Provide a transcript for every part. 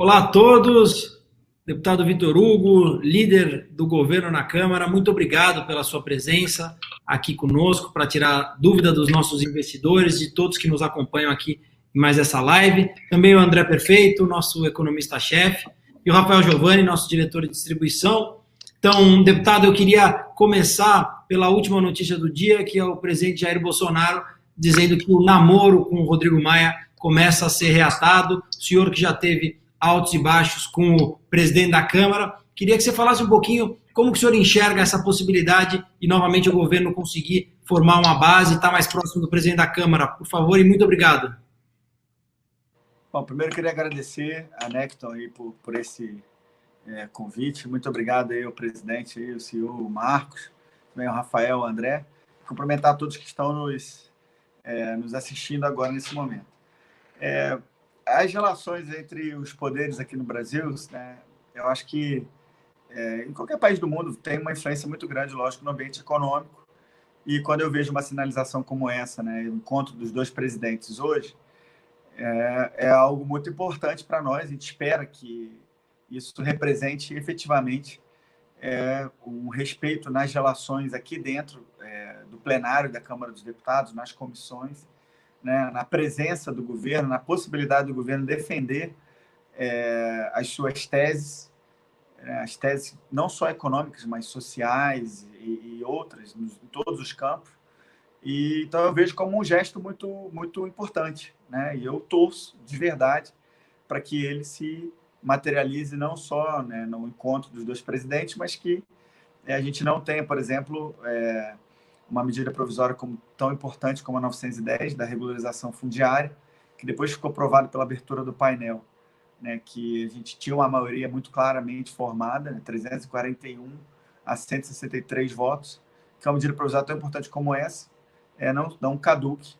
Olá a todos, deputado Vitor Hugo, líder do governo na Câmara, muito obrigado pela sua presença aqui conosco para tirar dúvida dos nossos investidores, de todos que nos acompanham aqui em mais essa live. Também o André Perfeito, nosso economista-chefe, e o Rafael Giovanni, nosso diretor de distribuição. Então, deputado, eu queria começar pela última notícia do dia, que é o presidente Jair Bolsonaro dizendo que o namoro com o Rodrigo Maia começa a ser reatado. O senhor que já teve altos e baixos com o presidente da Câmara. Queria que você falasse um pouquinho como que o senhor enxerga essa possibilidade e, novamente, o governo conseguir formar uma base e estar mais próximo do presidente da Câmara. Por favor, e muito obrigado. Bom, primeiro eu queria agradecer a Necton aí por esse convite. Muito obrigado aí ao presidente, aí, o senhor Marcos, também o Rafael, o André. Cumprimentar todos que estão nos assistindo agora nesse momento. As relações entre os poderes aqui no Brasil, né, eu acho que em qualquer país do mundo tem uma influência muito grande, lógico, no ambiente econômico. E quando eu vejo uma sinalização como essa, né, o encontro dos dois presidentes hoje, é algo muito importante para nós. A gente espera que isso represente efetivamente um respeito nas relações aqui dentro do plenário da Câmara dos Deputados, nas comissões, né, na presença do governo, na possibilidade do governo defender as suas teses, as teses não só econômicas, mas sociais e outras, em todos os campos. Então, eu vejo como um gesto muito, muito importante, né? E eu torço de verdade para que ele se materialize não só, né, no encontro dos dois presidentes, mas que a gente não tenha, por exemplo, uma medida provisória tão importante como a 910, da regularização fundiária, que depois ficou aprovado pela abertura do painel, né, que a gente tinha uma maioria muito claramente formada, né, 341 a 163 votos, que é uma medida provisória tão importante como essa, não caduque.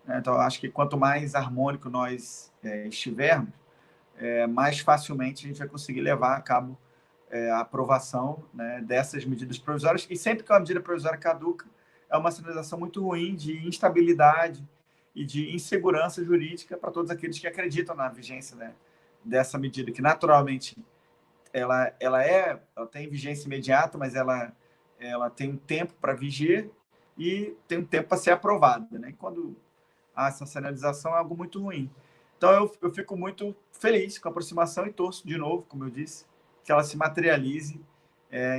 Né? Então, eu acho que quanto mais harmônico nós estivermos, mais facilmente a gente vai conseguir levar a cabo a aprovação, né, dessas medidas provisórias. E sempre que uma medida provisória caduca, é uma sinalização muito ruim de instabilidade e de insegurança jurídica para todos aqueles que acreditam na vigência, né, dessa medida, que naturalmente ela tem vigência imediata, mas ela tem um tempo para vigir e tem um tempo para ser aprovada, né? E quando há essa sinalização, é algo muito ruim. Então, eu fico muito feliz com a aproximação e torço, de novo, como eu disse, que ela se materialize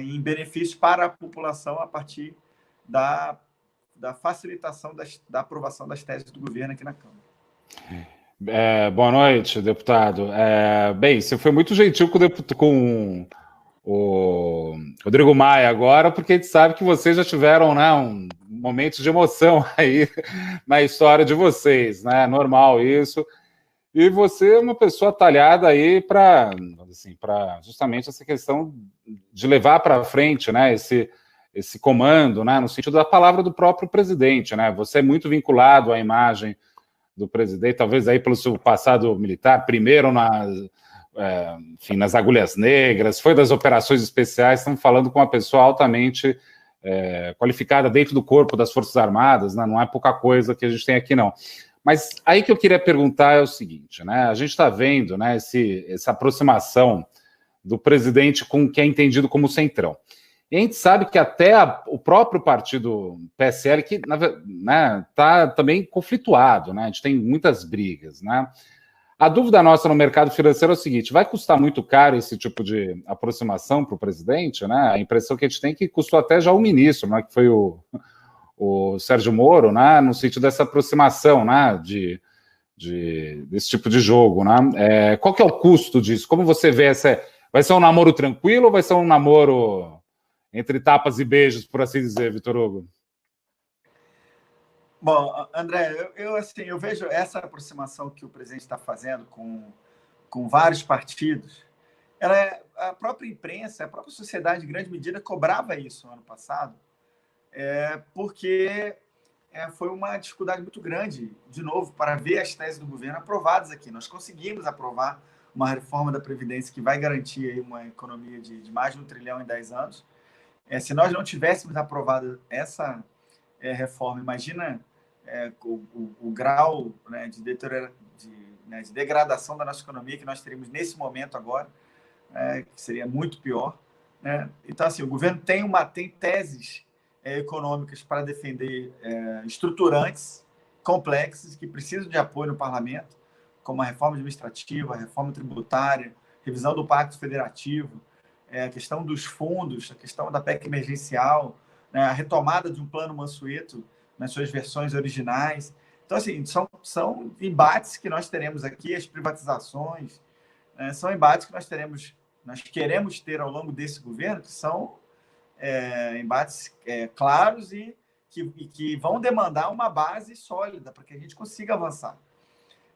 em benefício para a população a partir da facilitação da aprovação das teses do governo aqui na Câmara. Boa noite, deputado. Bem, você foi muito gentil com o Rodrigo Maia agora, porque a gente sabe que vocês já tiveram, né, um momento de emoção aí na história de vocês, né? Normal isso. E você é uma pessoa talhada aí para justamente essa questão de levar para frente, né, esse comando, né, no sentido da palavra do próprio presidente, né? Você é muito vinculado à imagem do presidente, talvez aí pelo seu passado militar, primeiro nas agulhas negras, foi das operações especiais. Estamos falando com uma pessoa altamente qualificada dentro do corpo das Forças Armadas, né? Não é pouca coisa que a gente tem aqui, não. Mas aí que eu queria perguntar é o seguinte, né? A gente está vendo, né, essa aproximação do presidente com o que é entendido como centrão. E a gente sabe que até o próprio partido PSL, que está também conflituado, né? A gente tem muitas brigas, né? A dúvida nossa no mercado financeiro é o seguinte: vai custar muito caro esse tipo de aproximação para o presidente, né? A impressão que a gente tem é que custou até já o ministro, né? Que foi o Sérgio Moro, né? No sentido dessa aproximação, né? Desse tipo de jogo, né? Qual que é o custo disso? Como você vê vai ser um namoro tranquilo ou vai ser um namoro entre tapas e beijos, por assim dizer, Vitor Hugo? Bom, André, eu vejo essa aproximação que o presidente está fazendo com vários partidos. A própria imprensa, a própria sociedade, em grande medida, cobrava isso no ano passado, porque foi uma dificuldade muito grande, de novo, para ver as teses do governo aprovadas aqui. Nós conseguimos aprovar uma reforma da Previdência que vai garantir aí uma economia de mais de 1 trilhão em 10 anos. Se nós não tivéssemos aprovado essa reforma, imagina o grau, né, de né, de degradação da nossa economia que nós teríamos nesse momento agora, que seria muito pior, né? Então, assim, o governo tem teses econômicas para defender, estruturantes, complexas, que precisam de apoio no parlamento, como a reforma administrativa, a reforma tributária, revisão do Pacto Federativo, a questão dos fundos, a questão da PEC emergencial, né, a retomada de um plano Mansueto nas suas versões originais. Então, assim, são embates que nós teremos aqui, as privatizações, são embates que nós queremos ter ao longo desse governo, que são embates claros e que vão demandar uma base sólida para que a gente consiga avançar.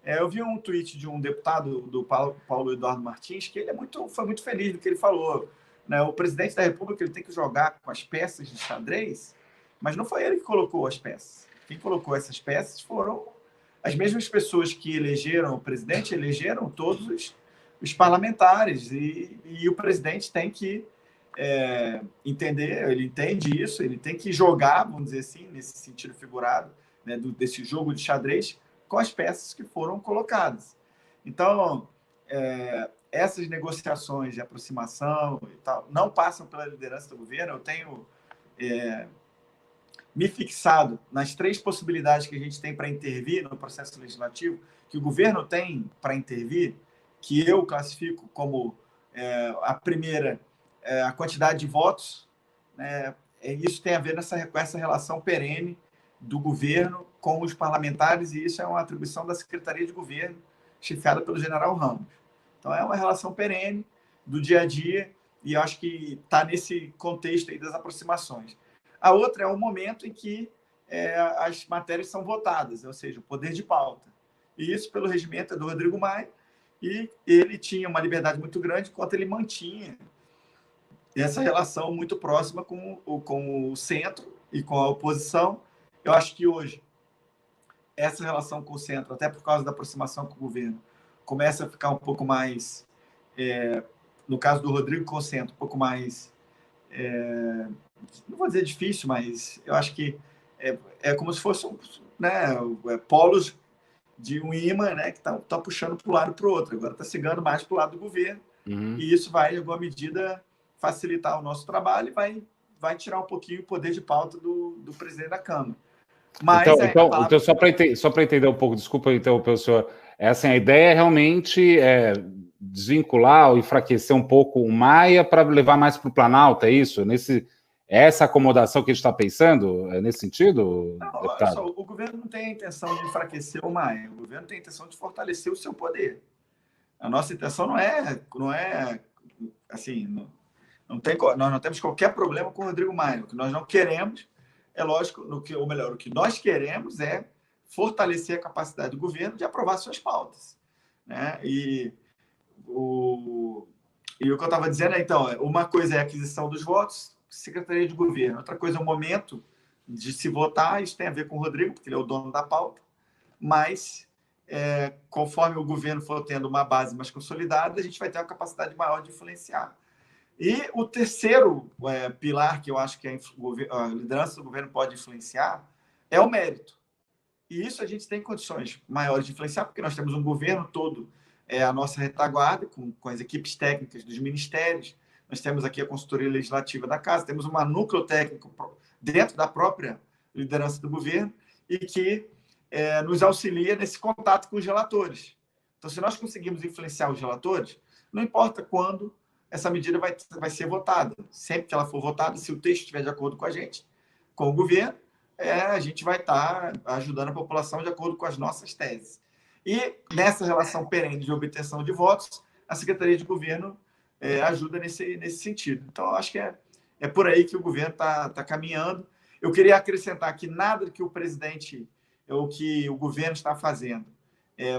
Eu vi um tweet de um deputado, do Paulo Eduardo Martins, que ele foi muito feliz do que ele falou, né? O presidente da República ele tem que jogar com as peças de xadrez, mas não foi ele que colocou as peças. Quem colocou essas peças foram as mesmas pessoas que elegeram o presidente, elegeram todos os parlamentares, e o presidente tem que entender, ele entende isso, ele tem que jogar, vamos dizer assim, nesse sentido figurado, né, desse jogo de xadrez, com as peças que foram colocadas. Então, essas negociações de aproximação e tal não passam pela liderança do governo. Eu tenho me fixado nas 3 possibilidades que a gente tem para intervir no processo legislativo, que o governo tem para intervir, que eu classifico como a primeira, a quantidade de votos, né? Isso tem a ver com essa relação perene do governo com os parlamentares, e isso é uma atribuição da Secretaria de Governo, chefiada pelo general Ramos. Então, é uma relação perene do dia a dia, e eu acho que está nesse contexto aí das aproximações. A outra é o momento em que as matérias são votadas, ou seja, o poder de pauta. E isso, pelo regimento, é do Rodrigo Maia, e ele tinha uma liberdade muito grande enquanto ele mantinha essa relação muito próxima com o centro e com a oposição. Eu acho que hoje essa relação com o centro, até por causa da aproximação com o governo, começa a ficar um pouco mais, no caso do Rodrigo com o centro, um pouco mais, não vou dizer difícil, mas eu acho que é como se fossem, né, polos de um imã, né, que tá puxando para um lado e para o outro. Agora está chegando mais para o lado do governo, e isso vai, em alguma medida, facilitar o nosso trabalho e vai tirar um pouquinho o poder de pauta do presidente da Câmara. Mas então só para entender um pouco, desculpa interromper o senhor, assim, a ideia é realmente desvincular ou enfraquecer um pouco o Maia para levar mais para o Planalto, é isso? Essa acomodação que a gente está pensando, é nesse sentido, não, deputado? Só, o governo não tem a intenção de enfraquecer o Maia, o governo tem a intenção de fortalecer o seu poder. A nossa intenção não é assim, nós não temos qualquer problema com o Rodrigo Maia. O que nós não queremos, é lógico, o que nós queremos é fortalecer a capacidade do governo de aprovar suas pautas, né? E o que eu estava dizendo então, uma coisa é a aquisição dos votos, Secretaria de Governo, outra coisa é o momento de se votar. Isso tem a ver com o Rodrigo, porque ele é o dono da pauta, mas conforme o governo for tendo uma base mais consolidada, a gente vai ter uma capacidade maior de influenciar. E o terceiro pilar que eu acho que a liderança do governo pode influenciar é o mérito. E isso a gente tem condições maiores de influenciar, porque nós temos um governo todo, a nossa retaguarda, com as equipes técnicas dos ministérios. Nós temos aqui a consultoria legislativa da Casa, temos um núcleo técnico dentro da própria liderança do governo e que nos auxilia nesse contato com os relatores. Então, se nós conseguimos influenciar os relatores, não importa quando essa medida vai ser votada. Sempre que ela for votada, se o texto estiver de acordo com a gente, com o governo, a gente vai estar ajudando a população de acordo com as nossas teses. E nessa relação perene de obtenção de votos, a Secretaria de Governo ajuda nesse sentido. Então, eu acho que é por aí que o governo está caminhando. Eu queria acrescentar que nada que o presidente ou que o governo está fazendo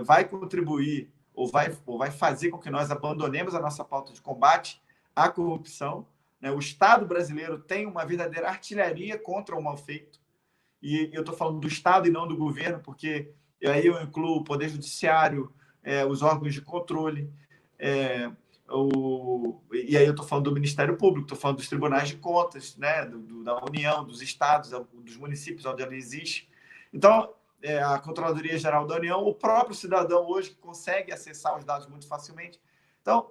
vai contribuir ou vai fazer com que nós abandonemos a nossa pauta de combate à corrupção, né? O Estado brasileiro tem uma verdadeira artilharia contra o mal feito, e eu estou falando do Estado e não do governo, porque aí eu incluo o Poder Judiciário, os órgãos de controle, e aí eu estou falando do Ministério Público, estou falando dos tribunais de contas, né? Da União, dos estados, dos municípios onde ela existe. Então, a Controladoria Geral da União, o próprio cidadão hoje que consegue acessar os dados muito facilmente. Então,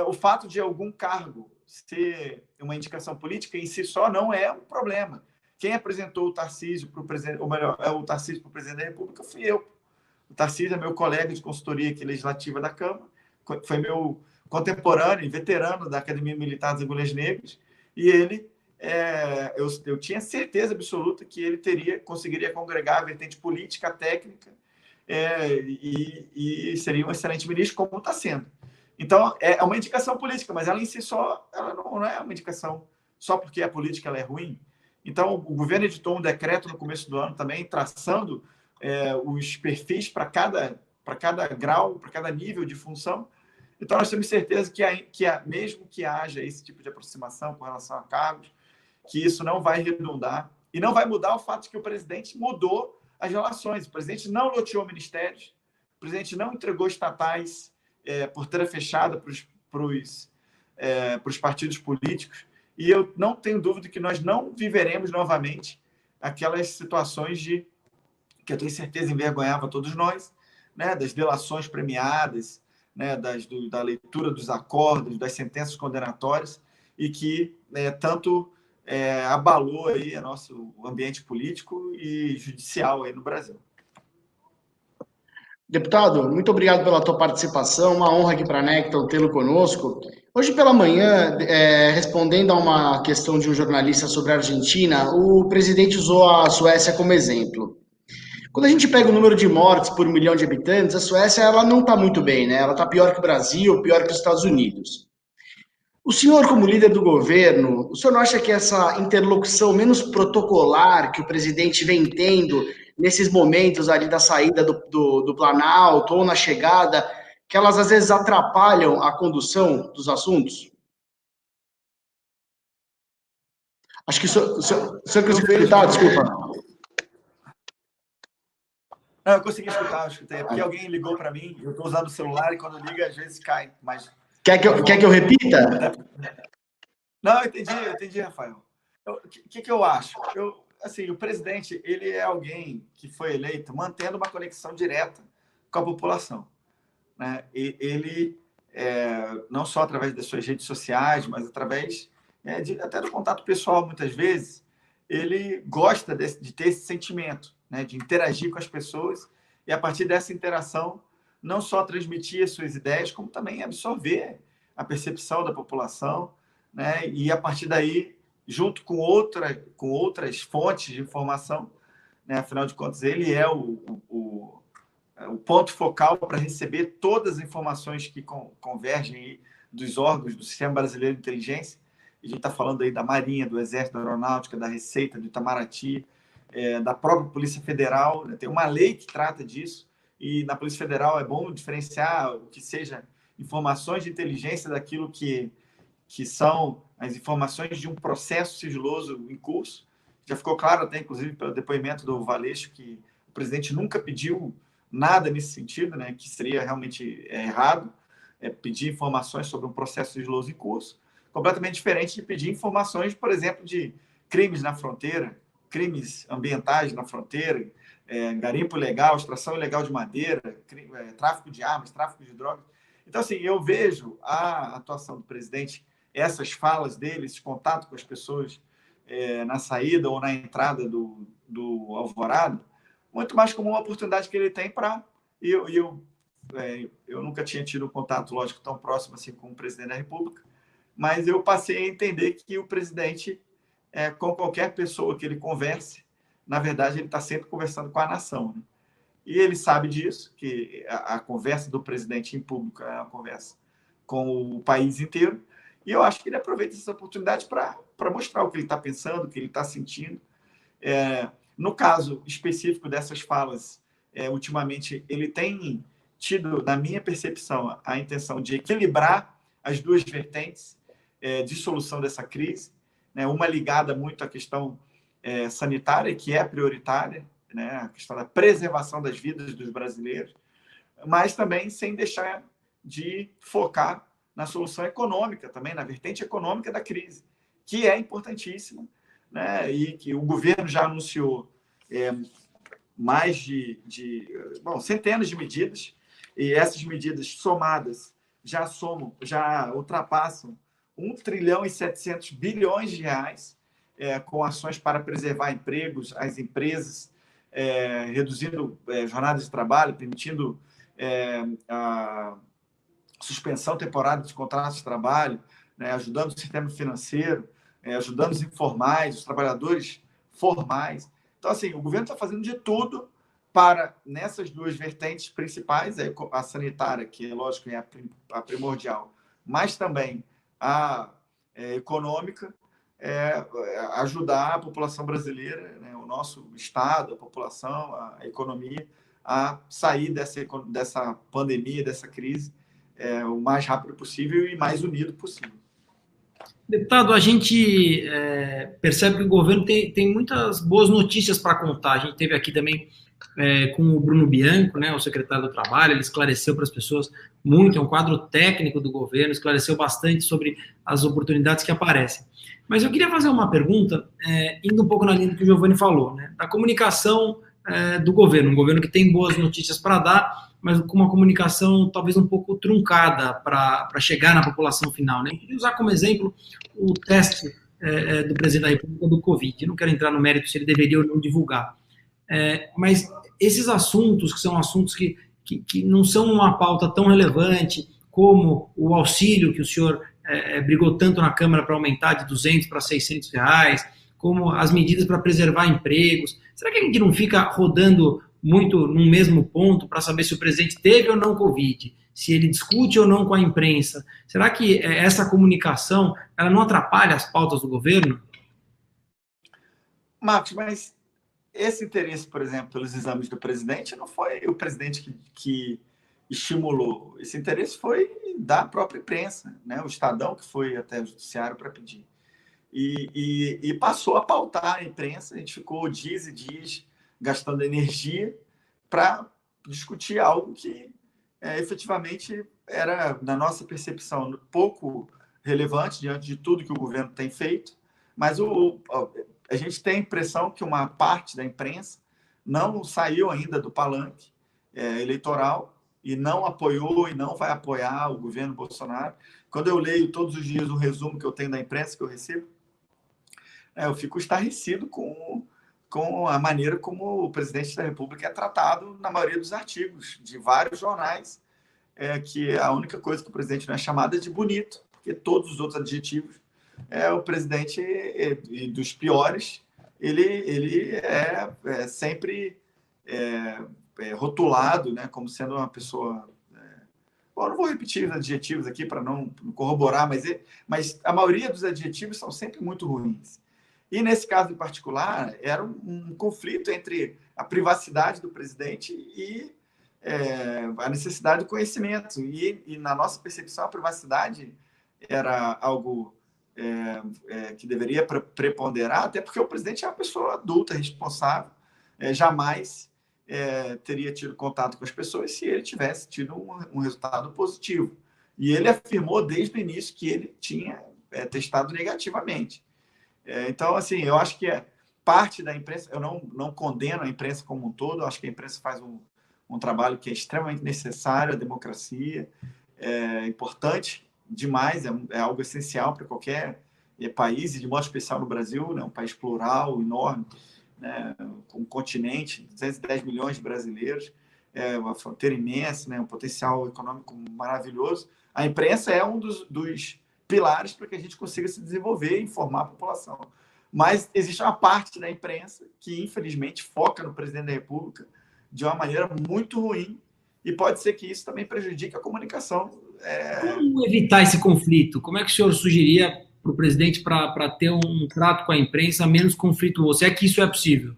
o fato de algum cargo ser uma indicação política em si só não é um problema. Quem apresentou o Tarcísio para o presidente, ou melhor, o Tarcísio para o presidente da República fui eu. O Tarcísio é meu colega de consultoria aqui legislativa da Câmara, foi meu contemporâneo e veterano da Academia Militar das Agulhas Negras, e ele, eu tinha certeza absoluta que ele conseguiria congregar a vertente política, técnica, e seria um excelente ministro, como está sendo. Então, é uma indicação política, mas ela em si só, ela não é uma indicação só porque a política ela é ruim. Então, o governo editou um decreto no começo do ano também, traçando os perfis para cada grau, para cada nível de função. Então, nós temos certeza que mesmo que haja esse tipo de aproximação com relação a cargos, que isso não vai redundar e não vai mudar o fato de que o presidente mudou as relações. O presidente não loteou ministérios, o presidente não entregou estatais porteira fechada para os partidos políticos, e eu não tenho dúvida que nós não viveremos novamente aquelas situações que eu tenho certeza envergonhava todos nós, né, das delações premiadas, né, da leitura dos acordos, das sentenças condenatórias, e que tanto abalou aí nosso ambiente político e judicial aí no Brasil. Deputado, muito obrigado pela tua participação, uma honra aqui para a Necton tê-lo conosco. Hoje pela manhã, respondendo a uma questão de um jornalista sobre a Argentina, o presidente usou a Suécia como exemplo. Quando a gente pega o número de mortes por 1 milhão de habitantes, a Suécia ela não está muito bem, né? Ela está pior que o Brasil, pior que os Estados Unidos. O senhor, como líder do governo, o senhor não acha que essa interlocução menos protocolar que o presidente vem tendo nesses momentos ali da saída do Planalto ou na chegada, que elas às vezes atrapalham a condução dos assuntos? Acho que o senhor conseguiu escutar, desculpa. Não, eu consegui escutar, eu escutei. É porque alguém ligou para mim, eu estou usando o celular e quando liga, às vezes cai. Mas... Quer que eu repita? Não, eu entendi, Rafael. O que eu acho? Assim, o presidente, ele é alguém que foi eleito mantendo uma conexão direta com a população, né? E ele, não só através das suas redes sociais, mas através até do contato pessoal, muitas vezes, ele gosta de ter esse sentimento, né? De interagir com as pessoas e, a partir dessa interação, não só transmitir as suas ideias, como também absorver a percepção da população, né? E, a partir daí, junto com outras fontes de informação, né? Afinal de contas, ele é o ponto focal para receber todas as informações que convergem aí dos órgãos do Sistema Brasileiro de Inteligência. A gente está falando aí da Marinha, do Exército, da Aeronáutica, da Receita, do Itamaraty, da própria Polícia Federal, né? Tem uma lei que trata disso, e na Polícia Federal é bom diferenciar o que seja informações de inteligência daquilo que são as informações de um processo sigiloso em curso. Já ficou claro até, inclusive, pelo depoimento do Valeixo, que o presidente nunca pediu nada nesse sentido, né? Que seria realmente errado pedir informações sobre um processo sigiloso em curso, completamente diferente de pedir informações, por exemplo, de crimes na fronteira, crimes ambientais na fronteira, garimpo ilegal, extração ilegal de madeira, tráfico de armas, tráfico de drogas. Então, assim, eu vejo a atuação do presidente, essas falas dele, esse contato com as pessoas na saída ou na entrada do Alvorada, muito mais como uma oportunidade que ele tem para... Eu nunca tinha tido um contato, lógico, tão próximo assim com o presidente da República, mas eu passei a entender que o presidente, com qualquer pessoa que ele converse, na verdade, ele está sempre conversando com a nação, né? E ele sabe disso, que a conversa do presidente em público é uma conversa com o país inteiro, e eu acho que ele aproveita essa oportunidade para mostrar o que ele está pensando, o que ele está sentindo. No caso específico dessas falas, ultimamente, ele tem tido, na minha percepção, a intenção de equilibrar as duas vertentes de solução dessa crise, né? Uma ligada muito à questão sanitária, que é prioritária, né? A questão da preservação das vidas dos brasileiros, mas também sem deixar de focar na solução econômica também, na vertente econômica da crise, que é importantíssima, né? E que o governo já anunciou centenas de medidas, e essas medidas somadas já ultrapassam 1 trilhão e 700 bilhões de reais, com ações para preservar empregos, as empresas, reduzindo jornadas de trabalho, permitindo a suspensão temporária de contratos de trabalho, né, ajudando o sistema financeiro, ajudando os informais, os trabalhadores formais. Então, assim, o governo está fazendo de tudo para, nessas duas vertentes principais, a sanitária, que, lógico, é a primordial, mas também a econômica, ajudar a população brasileira, né, o nosso Estado, a população, a economia, a sair dessa pandemia, dessa crise, o mais rápido possível e mais unido possível. Deputado, a gente percebe que o governo tem muitas boas notícias para contar. A gente teve aqui também com o Bruno Bianco, né, o secretário do Trabalho, ele esclareceu para as pessoas muito, é um quadro técnico do governo, esclareceu bastante sobre as oportunidades que aparecem. Mas eu queria fazer uma pergunta, indo um pouco na linha do que o Giovanni falou, né, da comunicação do governo, um governo que tem boas notícias para dar, mas com uma comunicação talvez um pouco truncada para chegar na população final, né? Eu queria usar como exemplo o teste do presidente da República do Covid. Eu não quero entrar no mérito se ele deveria ou não divulgar. Mas esses assuntos, que são assuntos que não são uma pauta tão relevante como o auxílio que o senhor brigou tanto na Câmara para aumentar de 200 para 600 reais, como as medidas para preservar empregos. Será que a gente não fica rodando muito no mesmo ponto para saber se o presidente teve ou não Covid, se ele discute ou não com a imprensa? Será que essa comunicação ela não atrapalha as pautas do governo? Marcos, mas esse interesse, por exemplo, pelos exames do presidente, não foi o presidente que estimulou. Esse interesse foi da própria imprensa, né? O Estadão que foi até o judiciário para pedir. E passou a pautar a imprensa, a gente ficou dias e dias gastando energia para discutir algo que efetivamente era, na nossa percepção, pouco relevante diante de tudo que o governo tem feito, mas a gente tem a impressão que uma parte da imprensa não saiu ainda do palanque eleitoral e não apoiou e não vai apoiar o governo Bolsonaro. Quando eu leio todos os dias o resumo que eu tenho da imprensa que eu recebo, eu fico estarrecido com a maneira como o presidente da República é tratado na maioria dos artigos de vários jornais, que a única coisa que o presidente não é chamado é de bonito, porque todos os outros adjetivos, o presidente, dos piores, ele é sempre rotulado, né, como sendo uma pessoa... Bom, não vou repetir os adjetivos aqui para não corroborar, mas a maioria dos adjetivos são sempre muito ruins. E, nesse caso em particular, era um conflito entre a privacidade do presidente e a necessidade do conhecimento. E, na nossa percepção, a privacidade era algo que deveria preponderar, até porque o presidente é uma pessoa adulta, responsável, jamais teria tido contato com as pessoas se ele tivesse tido um resultado positivo. E ele afirmou desde o início que ele tinha testado negativamente. Então, assim, eu acho que parte da imprensa, eu não condeno a imprensa como um todo, eu acho que a imprensa faz um trabalho que é extremamente necessário à democracia, é importante demais, é algo essencial para qualquer país, e de modo especial no Brasil, né, um país plural, enorme, né, com um continente, 210 milhões de brasileiros, uma fronteira imensa, né, um potencial econômico maravilhoso. A imprensa é um dos pilares para que a gente consiga se desenvolver e informar a população. Mas existe uma parte da imprensa que, infelizmente, foca no presidente da República de uma maneira muito ruim e pode ser que isso também prejudique a comunicação. Como evitar esse conflito? Como é que o senhor sugeriria para o presidente para ter um trato com a imprensa menos conflituoso? É que isso é possível?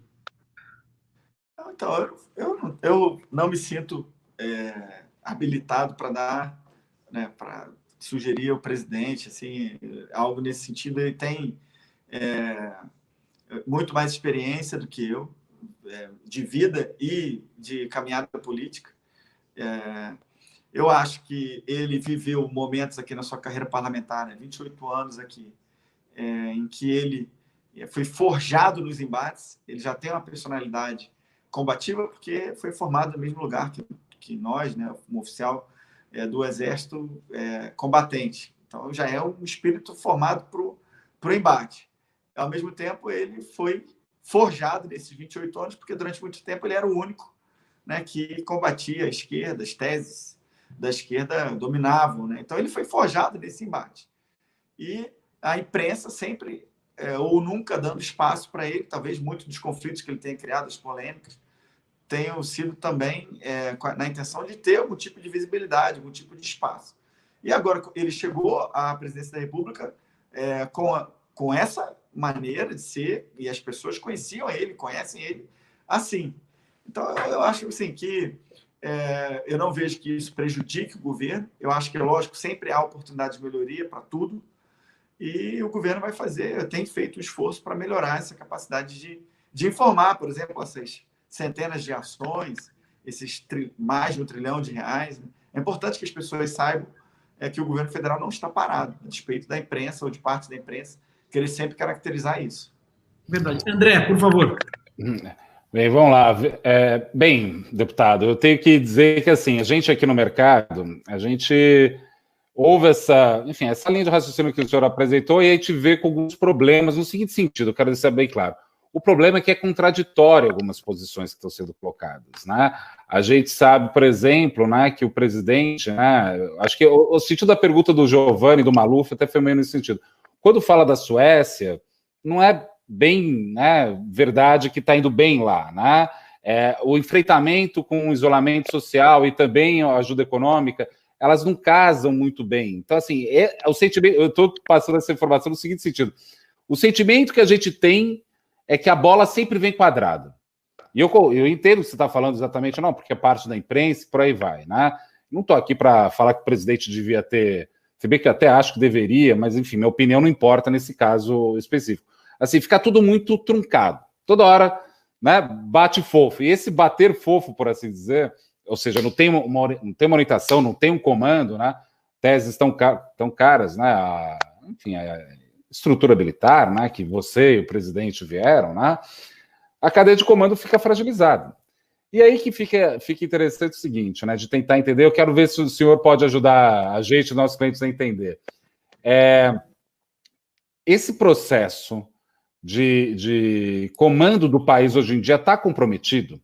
Então, eu não me sinto habilitado para dar, né, para sugerir ao presidente assim, algo nesse sentido. Ele tem muito mais experiência do que eu, de vida e de caminhada política. Eu acho que ele viveu momentos aqui na sua carreira parlamentar, né, 28 anos aqui, em que ele foi forjado nos embates. Ele já tem uma personalidade combativa, porque foi formado no mesmo lugar que nós, né, um oficial do Exército combatente. Então, já é um espírito formado para o embate. Ao mesmo tempo, ele foi forjado nesses 28 anos, porque durante muito tempo ele era o único, né, que combatia a esquerda, as teses da esquerda dominavam, né? Então, ele foi forjado nesse embate. E a imprensa sempre, ou nunca, dando espaço para ele, talvez muitos dos conflitos que ele tenha criado, as polêmicas, tenham sido também na intenção de ter algum tipo de visibilidade, algum tipo de espaço. E agora ele chegou à presidência da República com essa maneira de ser, e as pessoas conheciam ele, conhecem ele assim. Então, eu acho assim, que eu não vejo que isso prejudique o governo. Eu acho que, é lógico, sempre há oportunidade de melhoria para tudo, e o governo vai tem feito um esforço para melhorar essa capacidade de informar, por exemplo, essas centenas de ações, esses mais de R$1 trilhão. Né? É importante que as pessoas saibam que o governo federal não está parado, a despeito da imprensa ou de parte da imprensa, querer sempre caracterizar isso. Verdade. André, por favor. Bem, vamos lá. Bem, deputado, eu tenho que dizer que, assim, a gente aqui no mercado, a gente houve essa linha de raciocínio que o senhor apresentou e a gente vê com alguns problemas no seguinte sentido, eu quero deixar bem claro. O problema é que é contraditório algumas posições que estão sendo colocadas, né? A gente sabe, por exemplo, né, que o presidente, né, acho que o sentido da pergunta do Giovanni, do Maluf, até foi meio nesse sentido. Quando fala da Suécia, não é bem, né, verdade que está indo bem lá, né? O enfrentamento com o isolamento social e também a ajuda econômica, elas não casam muito bem. Então, assim, o sentimento, eu estou passando essa informação no seguinte sentido: o sentimento que a gente tem é que a bola sempre vem quadrada. E eu entendo o que você está falando exatamente, não, porque é parte da imprensa e por aí vai, né? Não estou aqui para falar que o presidente devia ter, se bem que eu até acho que deveria, mas enfim, minha opinião não importa nesse caso específico. Assim, fica tudo muito truncado. Toda hora, né, bate fofo. E esse bater fofo, por assim dizer, ou seja, não tem uma orientação, não tem um comando, né? Teses tão caras, né? Enfim, a estrutura militar, né, que você e o presidente vieram, né, a cadeia de comando fica fragilizada. E aí que fica interessante o seguinte, né, de tentar entender, eu quero ver se o senhor pode ajudar a gente, nossos clientes, a entender. Esse processo de comando do país hoje em dia está comprometido?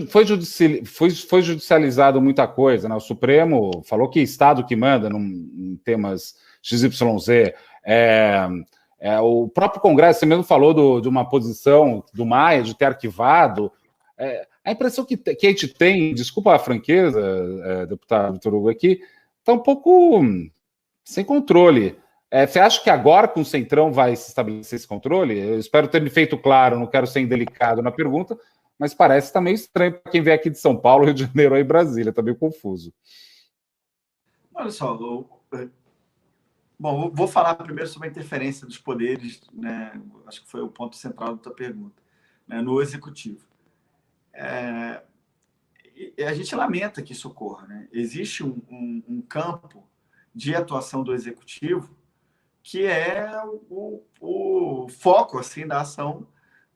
Foi judicializado muita coisa, né? O Supremo falou que é Estado que manda em temas XYZ. O próprio Congresso, você mesmo falou de uma posição do Maia, de ter arquivado. A impressão que a gente tem, desculpa a franqueza, deputado Vitor Hugo, aqui, está um pouco sem controle. Você acha que agora com o Centrão vai se estabelecer esse controle? Eu espero ter me feito claro, não quero ser indelicado na pergunta, mas parece que está meio estranho para quem vem aqui de São Paulo, Rio de Janeiro ou Brasília, está meio confuso. Olha só, bom, vou falar primeiro sobre a interferência dos poderes, né? Acho que foi o ponto central da tua pergunta, né? No executivo. A gente lamenta que isso ocorra, né? Existe um campo de atuação do executivo que é o foco assim da ação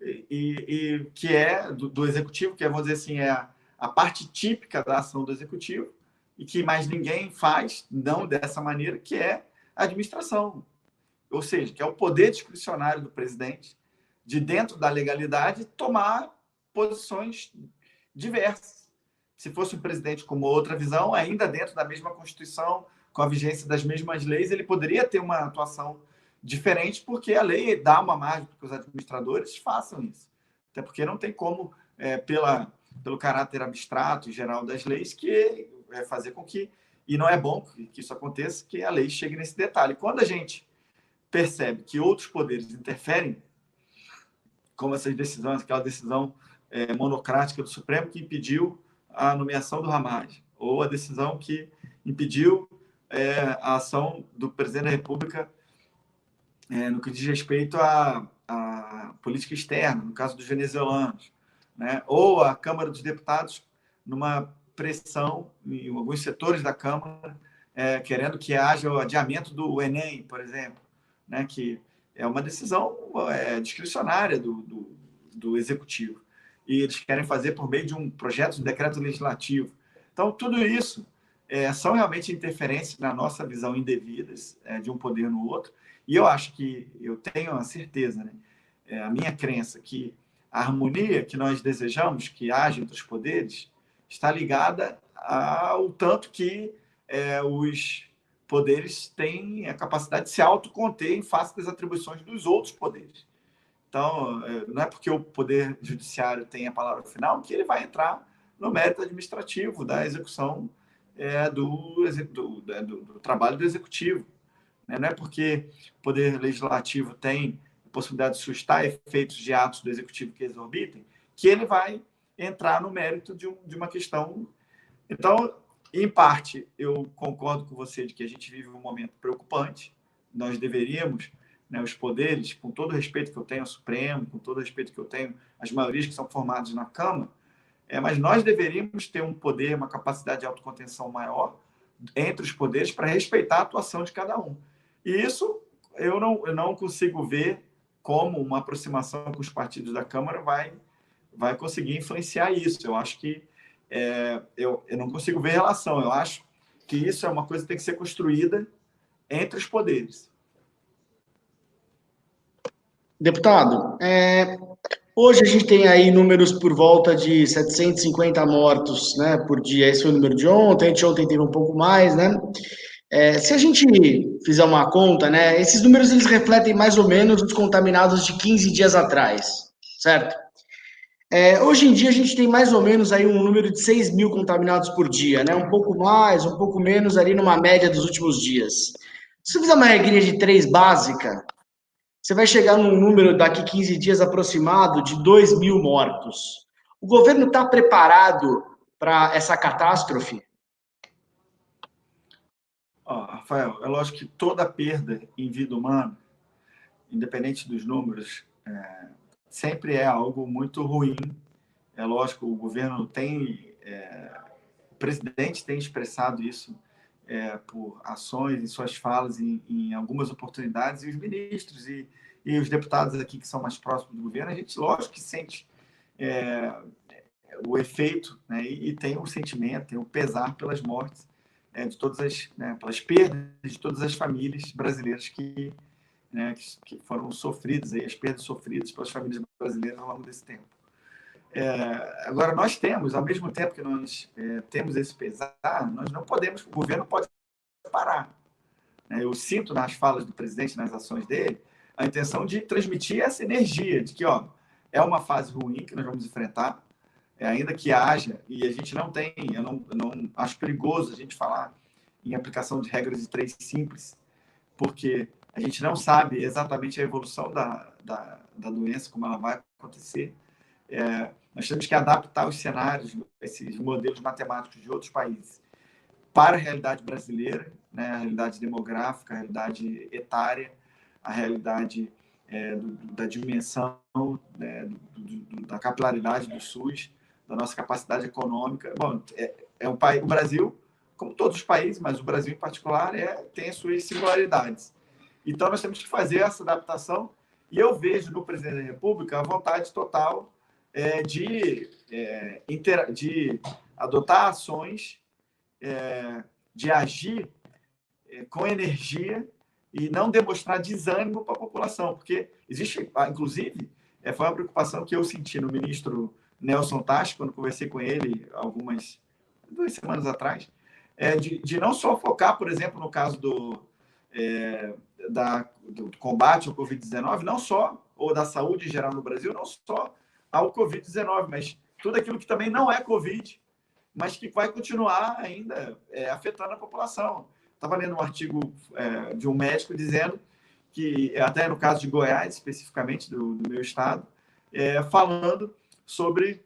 e que é do executivo, que é, vamos dizer assim, a parte típica da ação do executivo e que mais ninguém faz, não dessa maneira, que é a administração. Ou seja, que é o poder discricionário do presidente de, dentro da legalidade, tomar posições diversas. Se fosse um presidente com uma outra visão, ainda dentro da mesma Constituição, com a vigência das mesmas leis, ele poderia ter uma atuação diferente, porque a lei dá uma margem para que os administradores façam isso. Até porque não tem como, pelo caráter abstrato e geral das leis, que fazer com que, e não é bom que isso aconteça, que a lei chegue nesse detalhe. Quando a gente percebe que outros poderes interferem, como essas decisões, aquela decisão monocrática do Supremo que impediu a nomeação do Ramad, ou a decisão que impediu a ação do presidente da República no que diz respeito à política externa, no caso dos venezuelanos, né? Ou a Câmara dos Deputados, numa pressão em alguns setores da Câmara, querendo que haja o adiamento do Enem, por exemplo, né? Que é uma decisão discricionária do Executivo. e eles querem fazer por meio de um projeto de decreto legislativo. Então, tudo isso são realmente interferências na nossa visão indevidas de um poder no outro, e eu acho que, eu tenho a certeza, né, a minha crença que a harmonia que nós desejamos que haja entre os poderes está ligada ao tanto que os poderes têm a capacidade de se autoconter em face das atribuições dos outros poderes. Então, não é porque o poder judiciário tem a palavra final que ele vai entrar no mérito administrativo da execução do trabalho do executivo. Não é porque o poder legislativo tem a possibilidade de suscitar efeitos de atos do executivo que exorbitem, que ele vai entrar no mérito de uma questão. Então, em parte, eu concordo com você de que a gente vive um momento preocupante. Nós deveríamos, né, os poderes, com todo o respeito que eu tenho ao Supremo, com todo o respeito que eu tenho às maiorias que são formadas na Câmara, mas nós deveríamos ter um poder, uma capacidade de autocontenção maior entre os poderes para respeitar a atuação de cada um. E isso eu não consigo ver como uma aproximação com os partidos da Câmara vai conseguir influenciar isso. Eu acho que eu não consigo ver relação. Eu acho que isso é uma coisa que tem que ser construída entre os poderes. Deputado, hoje a gente tem aí números por volta de 750 mortos, né, por dia. Esse foi o número de ontem teve um pouco mais, né? Se a gente fizer uma conta, né, esses números eles refletem mais ou menos os contaminados de 15 dias atrás, certo? Hoje em dia a gente tem mais ou menos aí um número de 6 mil contaminados por dia, né? Um pouco mais, um pouco menos ali numa média dos últimos dias. Se você fizer uma regrinha de 3 básica, você vai chegar num número daqui 15 dias aproximado de 2 mil mortos. O governo está preparado para essa catástrofe? Rafael, é lógico que toda perda em vida humana, independente dos números, sempre é algo muito ruim. É lógico, o governo o presidente tem expressado isso por ações em suas falas em algumas oportunidades, e os ministros e os deputados aqui que são mais próximos do governo, a gente, lógico, que sente o efeito, né, e tem o sentimento, tem o pesar pelas mortes de todas as, né, pelas perdas de todas as famílias brasileiras que foram sofridas, as perdas sofridas pelas famílias brasileiras ao longo desse tempo. Agora, nós temos, ao mesmo tempo que nós temos esse pesar, nós não podemos, o governo pode parar. Eu sinto nas falas do presidente, nas ações dele, a intenção de transmitir essa energia de que é uma fase ruim que nós vamos enfrentar, ainda que haja, e a gente não tem, eu não acho perigoso a gente falar em aplicação de regras de 3 simples, porque a gente não sabe exatamente a evolução da doença, como ela vai acontecer. Nós temos que adaptar os cenários, esses modelos matemáticos de outros países, para a realidade brasileira, né? A realidade demográfica, a realidade etária, a realidade da dimensão, né? Da capilaridade do SUS, da nossa capacidade econômica. Bom, o Brasil, como todos os países, mas o Brasil em particular, tem as suas singularidades. Então, nós temos que fazer essa adaptação, e eu vejo no presidente da República a vontade total de adotar ações, de agir com energia e não demonstrar desânimo para a população, porque existe, inclusive, foi uma preocupação que eu senti no ministro Nelson Taixe, quando conversei com ele 2 semanas atrás, de não só focar, por exemplo, no caso do combate ao Covid-19, não só, ou da saúde em geral no Brasil, não só ao Covid-19, mas tudo aquilo que também não é Covid, mas que vai continuar ainda afetando a população. Estava lendo um artigo de um médico dizendo que, até no caso de Goiás, especificamente do meu estado, falando sobre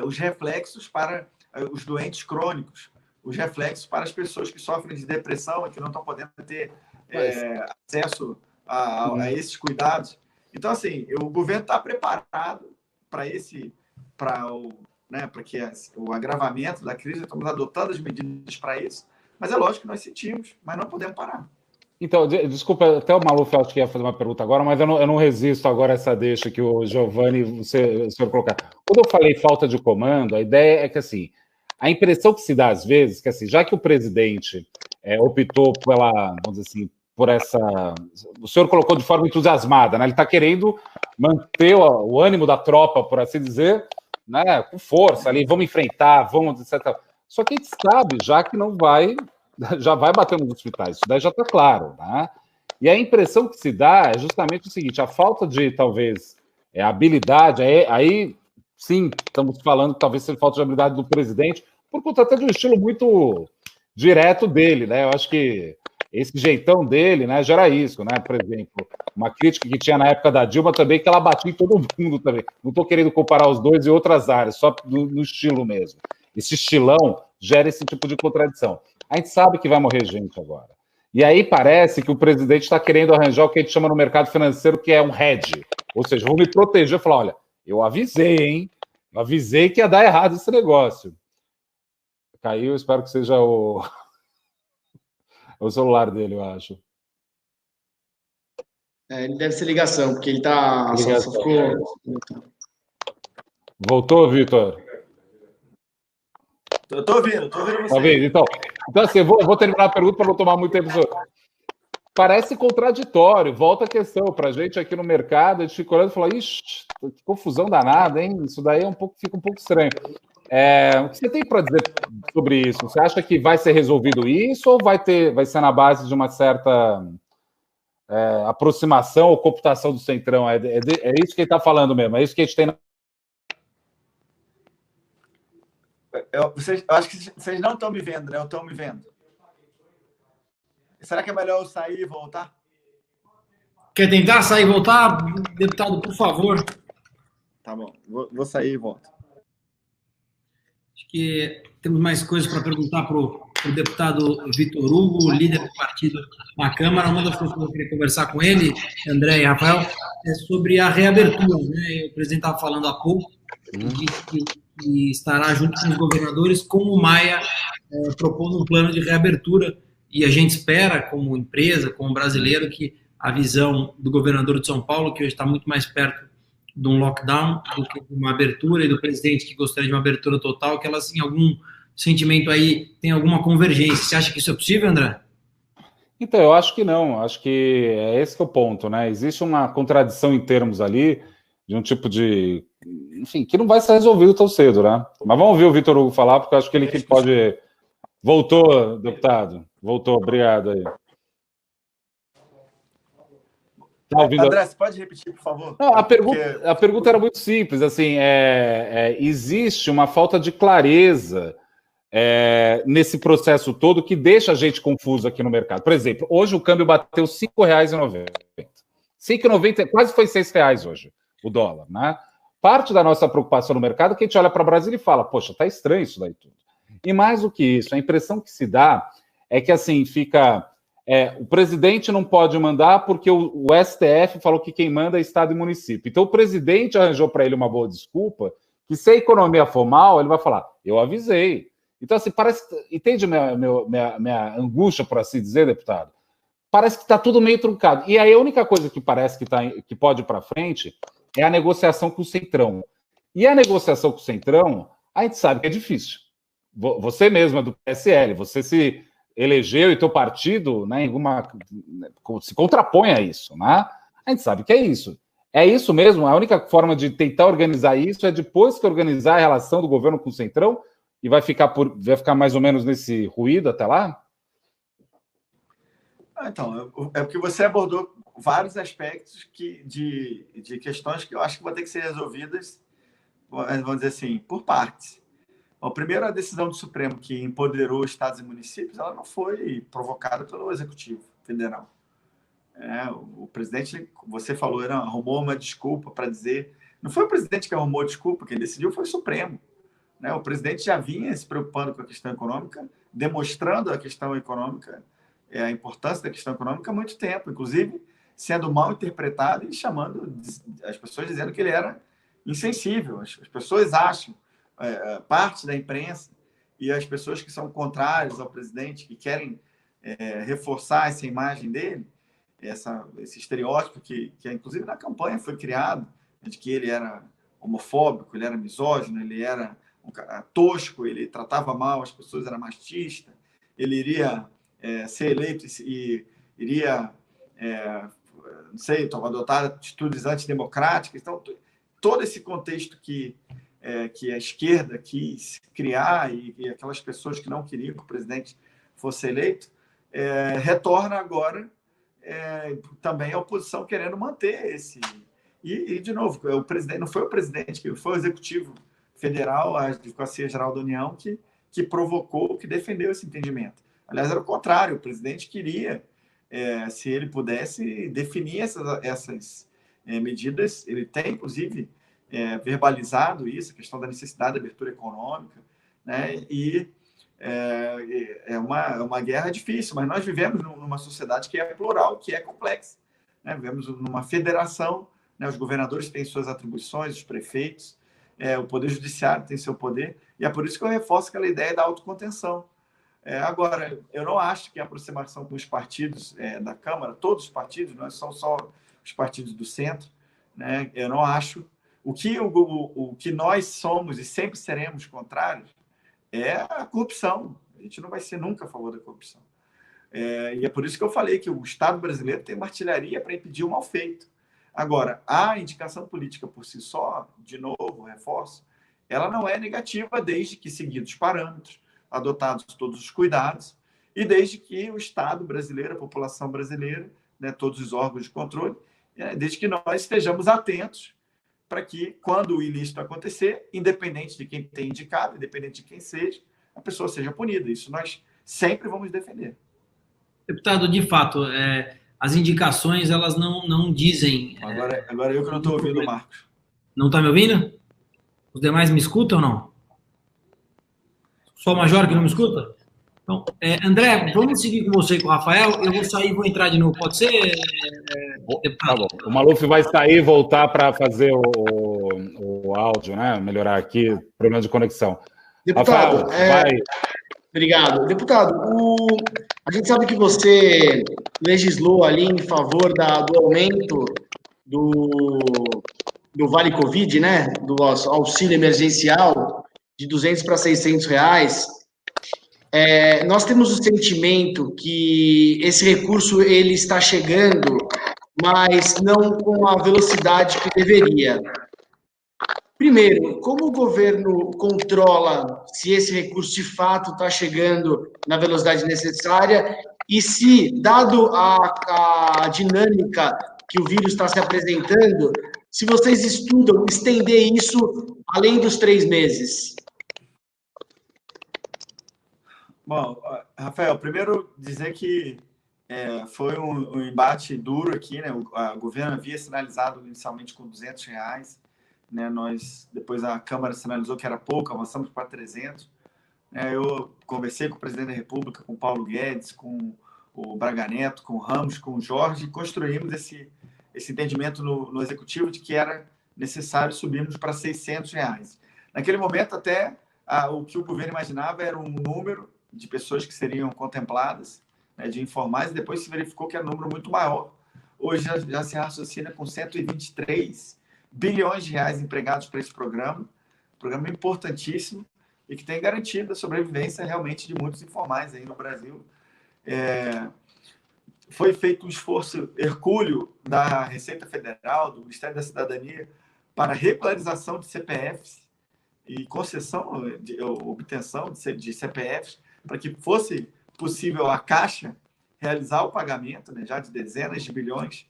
os reflexos para os doentes crônicos, os reflexos para as pessoas que sofrem de depressão e que não estão podendo ter acesso a esses cuidados. Então, assim, o governo está preparado para que o agravamento da crise, estamos adotando as medidas para isso, mas é lógico que nós sentimos, mas não podemos parar. Então, desculpa, até o Maluf acho que ia fazer uma pergunta agora, mas eu não resisto agora a essa deixa que o Giovanni, o senhor colocar. Quando eu falei falta de comando, a ideia é que, assim, a impressão que se dá às vezes, que, assim, já que o presidente optou pela, vamos dizer assim, por essa... O senhor colocou de forma entusiasmada, né? Ele está querendo manter o ânimo da tropa, por assim dizer, né? Com força ali, vamos enfrentar, vamos, etc. Só que a gente sabe já que não vai... já vai batendo nos hospitais, isso daí já está claro, né? E a impressão que se dá é justamente o seguinte, a falta de, talvez, habilidade, aí sim, estamos falando que talvez seja falta de habilidade do presidente, por conta até de um estilo muito direto dele, né? Eu acho que esse jeitão dele, né, gera isso, né? Por exemplo, uma crítica que tinha na época da Dilma também, que ela batia em todo mundo também. Não estou querendo comparar os dois em outras áreas, só no estilo mesmo. Esse estilão gera esse tipo de contradição. A gente sabe que vai morrer gente agora. E aí parece que o presidente está querendo arranjar o que a gente chama no mercado financeiro, que é um hedge. Ou seja, vou me proteger e falar, olha, eu avisei, hein? Eu avisei que ia dar errado esse negócio. Caiu, espero que seja o celular dele, eu acho. Ele deve ser ligação, porque ele tá... Só ficou... Voltou, Vitor? Eu tô ouvindo você. Tá vendo? Então assim, eu vou terminar a pergunta para não tomar muito tempo. Parece contraditório. Volta a questão. Para a gente aqui no mercado, a gente fica olhando e fala, ixi, que confusão danada, hein? Isso daí fica um pouco estranho. O que você tem para dizer sobre isso? Você acha que vai ser resolvido isso ou vai ser na base de uma certa aproximação ou computação do Centrão? É isso que ele está falando mesmo? É isso que a gente tem eu acho que vocês não estão me vendo, né? Eu estou me vendo. Será que é melhor eu sair e voltar? Quer tentar sair e voltar? Deputado, por favor. Tá bom, vou sair e volto. Acho que temos mais coisas para perguntar para o deputado Vitor Hugo, líder do partido na Câmara. Uma das coisas que eu queria conversar com ele, André e Rafael, é sobre a reabertura. Né? O presidente estava falando há pouco, disse que estará junto com os governadores, como o Maia propondo um plano de reabertura, e a gente espera, como empresa, como brasileiro, que a visão do governador de São Paulo, que hoje está muito mais perto de um lockdown do que de uma abertura, e do presidente que gostaria de uma abertura total, que elas, em algum sentimento aí, tem alguma convergência. Você acha que isso é possível, André? Então, eu acho que não. Acho que é esse que é o ponto, né? Existe uma contradição em termos ali, de um tipo de... Enfim, que não vai ser resolvido tão cedo, né? Mas vamos ouvir o Vitor Hugo falar, porque eu acho que ele que pode... Voltou, deputado. Voltou, obrigado aí. André, você pode repetir, por favor? Não, a pergunta era muito simples. Assim, existe uma falta de clareza nesse processo todo que deixa a gente confuso aqui no mercado. Por exemplo, hoje o câmbio bateu R$ 5,90. R$ 5,90, quase foi R$ 6 hoje, o dólar, né? Parte da nossa preocupação no mercado é que a gente olha para o Brasil e fala, poxa, tá estranho isso daí tudo. E mais do que isso, a impressão que se dá é que, assim, fica... o presidente não pode mandar porque o STF falou que quem manda é Estado e município. Então, o presidente arranjou para ele uma boa desculpa que, se a economia for mal, ele vai falar, eu avisei. Então, assim, parece... Entende minha angústia, por assim dizer, deputado? Parece que está tudo meio truncado. E aí, a única coisa que parece que pode ir para frente é a negociação com o Centrão. E a negociação com o Centrão, a gente sabe que é difícil. Você mesmo é do PSL, você se elegeu e teu partido, né, se contrapõe a isso, né? A gente sabe que é isso. É isso mesmo, a única forma de tentar organizar isso é depois que organizar a relação do governo com o Centrão e vai ficar mais ou menos nesse ruído até lá? Então, é porque você abordou vários aspectos de questões que eu acho que vão ter que ser resolvidas, vamos dizer assim, por partes. Bom, primeiro, a decisão do Supremo que empoderou estados e municípios, ela não foi provocada pelo Executivo Federal. O presidente, você falou, arrumou uma desculpa para dizer... Não foi o presidente que arrumou a desculpa, quem decidiu foi o Supremo. Né? O presidente já vinha se preocupando com a questão econômica, demonstrando a questão econômica, a importância da questão econômica há muito tempo, inclusive sendo mal interpretado e chamando as pessoas dizendo que ele era insensível. As pessoas acham, parte da imprensa e as pessoas que são contrárias ao presidente, que querem reforçar essa imagem dele, esse estereótipo que inclusive na campanha foi criado, de que ele era homofóbico, ele era misógino, ele era um cara tosco, ele tratava mal as pessoas, era machista, ele iria ser eleito e iria, não sei, adotar atitudes antidemocráticas. Então, todo esse contexto que a esquerda quis criar e aquelas pessoas que não queriam que o presidente fosse eleito, retorna agora também a oposição querendo manter esse... E de novo, o presidente, não foi o presidente, foi o executivo federal, a Advocacia Geral da União, que provocou, que defendeu esse entendimento. Aliás, era o contrário, o presidente queria, se ele pudesse, definir essas medidas. Ele tem, inclusive, verbalizado isso, a questão da necessidade de abertura econômica, né? E é uma guerra difícil, mas nós vivemos numa sociedade que é plural, que é complexa, né? Vivemos numa federação, né? Os governadores têm suas atribuições, os prefeitos, o Poder Judiciário tem seu poder, e é por isso que eu reforço aquela ideia da autocontenção. Agora, eu não acho que a aproximação com os partidos da Câmara, todos os partidos, não são só os partidos do centro, né? Eu não acho. O que nós somos e sempre seremos contrários é a corrupção. A gente não vai ser nunca a favor da corrupção. E é por isso que eu falei que o Estado brasileiro tem uma artilharia para impedir o mal feito. Agora, a indicação política por si só, de novo, reforço, ela não é negativa desde que seguidos parâmetros, adotados todos os cuidados, e desde que o Estado brasileiro, a população brasileira, né, todos os órgãos de controle, desde que nós estejamos atentos para que, quando o ilícito acontecer, independente de quem tenha indicado, independente de quem seja, a pessoa seja punida. Isso nós sempre vamos defender. Deputado, de fato, as indicações, elas não dizem... Agora eu que não estou ouvindo, Marcos. Não está me ouvindo? Os demais me escutam ou não? Só o Major que não me escuta? Então, André, vamos seguir com você e com o Rafael. Eu vou sair e vou entrar de novo. Pode ser, deputado? Tá bom. O Maluf vai sair e voltar para fazer o áudio, né? Melhorar aqui, problema de conexão. Deputado, Rafael, vai. Obrigado. Deputado, a gente sabe que você legislou ali em favor do aumento do Vale Covid, né? Do auxílio emergencial de R$200 para R$600. Nós temos o sentimento que esse recurso ele está chegando, mas não com a velocidade que deveria. Primeiro, como o governo controla se esse recurso de fato está chegando na velocidade necessária e se, dado a dinâmica que o vírus está se apresentando, se vocês estudam estender isso além dos 3 meses? Bom, Rafael, primeiro dizer que foi um embate duro aqui, né? O governo havia sinalizado inicialmente com R$200, né? Depois a Câmara sinalizou que era pouco, avançamos para 300. Eu conversei com o presidente da República, com o Paulo Guedes, com o Braga Neto, com o Ramos, com o Jorge, e construímos esse entendimento no Executivo de que era necessário subirmos para R$600. Naquele momento, até o que o governo imaginava era um número de pessoas que seriam contempladas, né, de informais, e depois se verificou que era um número muito maior. Hoje já se raciocina com R$123 bilhões empregados para esse programa importantíssimo e que tem garantido a sobrevivência realmente de muitos informais aí no Brasil. Foi feito um esforço hercúleo da Receita Federal, do Ministério da Cidadania, para regularização de CPFs e concessão, obtenção de CPFs, para que fosse possível a Caixa realizar o pagamento, né, já de dezenas de bilhões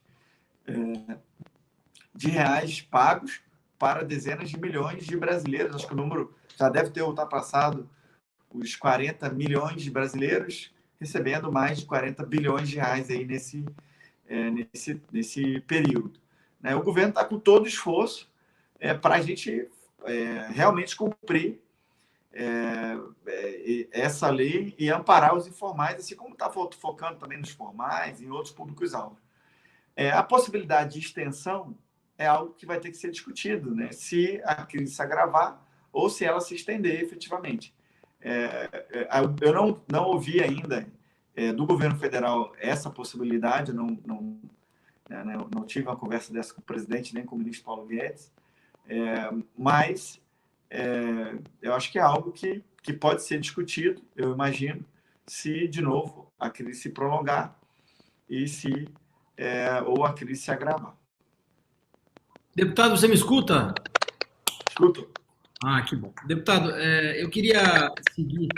de reais pagos para dezenas de milhões de brasileiros. Acho que o número já deve ter ultrapassado os 40 milhões de brasileiros recebendo mais de 40 bilhões de reais aí nesse período. Né? O governo está com todo o esforço para a gente realmente cumprir essa lei e amparar os informais, assim como está focando também nos formais e em outros públicos-alvo. A possibilidade de extensão é algo que vai ter que ser discutido, né? Se a crise se agravar ou se ela se estender efetivamente. Eu não ouvi ainda do governo federal essa possibilidade, não tive uma conversa dessa com o presidente nem com o ministro Paulo Guedes, mas eu acho que é algo que pode ser discutido, eu imagino, se, de novo, a crise se prolongar e ou a crise se agravar. Deputado, você me escuta? Escuto. Ah, que bom. Deputado, eu queria seguir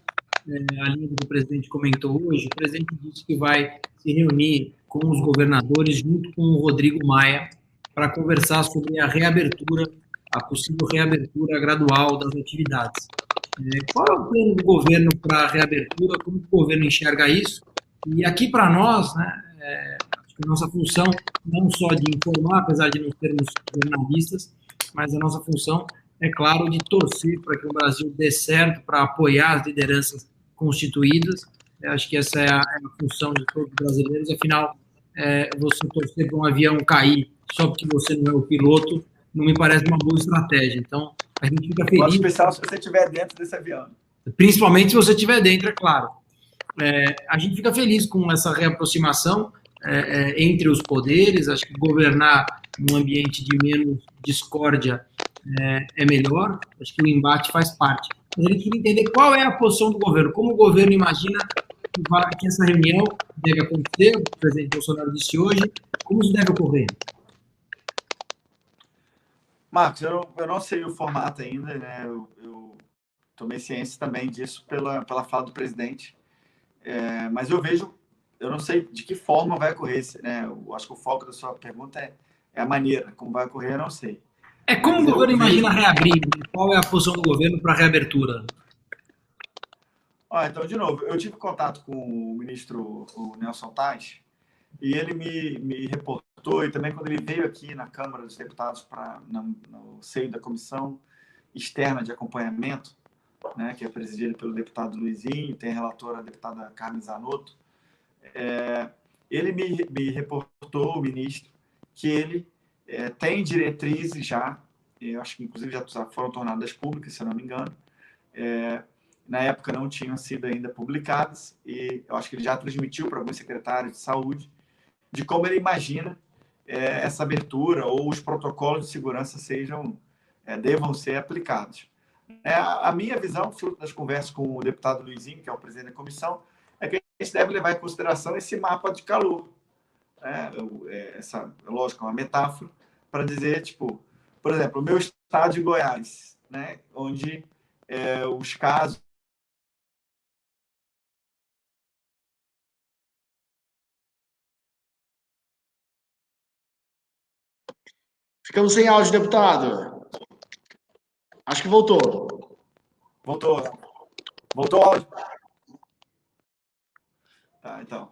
a linha do que o presidente comentou hoje. O presidente disse que vai se reunir com os governadores junto com o Rodrigo Maia para conversar sobre a reabertura, a possível reabertura gradual das atividades. Qual é o plano do governo para a reabertura? Como o governo enxerga isso? E aqui para nós, acho que a nossa função não só de informar, apesar de não sermos jornalistas, mas a nossa função é claro de torcer para que o Brasil dê certo, para apoiar as lideranças constituídas. Eu acho que essa é a função de todos os brasileiros. Afinal, você torcer para um avião cair só porque você não é o piloto, não me parece uma boa estratégia. Então, a gente fica feliz. Em especial se você estiver dentro desse avião. Principalmente se você estiver dentro, é claro. A gente fica feliz com essa reaproximação entre os poderes. Acho que governar num ambiente de menos discórdia é melhor. Acho que o embate faz parte. Mas a gente queria entender qual é a posição do governo. Como o governo imagina que essa reunião deve acontecer, o presidente Bolsonaro disse hoje, como isso deve ocorrer? Marcos, eu não sei o formato ainda, né? Eu tomei ciência também disso pela fala do presidente, mas eu não sei de que forma vai ocorrer, né? Eu acho que o foco da sua pergunta é a maneira, como vai ocorrer, eu não sei. Como o governo imagina reabrir? Qual é a posição do governo para a reabertura? Então, de novo, eu tive contato com o ministro Nelson Tais, e ele me reportou, e também quando ele veio aqui na Câmara dos Deputados no seio da Comissão Externa de Acompanhamento, né, que é presidida pelo deputado Luizinho, tem a relatora a deputada Carmen Zanotto, ele me reportou, o ministro, que ele tem diretrizes já, eu acho que inclusive já foram tornadas públicas, se eu não me engano, na época não tinham sido ainda publicadas, e eu acho que ele já transmitiu para alguns secretários de saúde, de como ele imagina essa abertura ou os protocolos de segurança devam ser aplicados. A minha visão, fruto das conversas com o deputado Luizinho, que é o presidente da comissão, é que a gente deve levar em consideração esse mapa de calor. Lógico, é uma metáfora para dizer, tipo, por exemplo, o meu estado de Goiás, né, onde os casos Ficamos sem áudio, deputado. Acho que voltou. Voltou o áudio? Tá, então.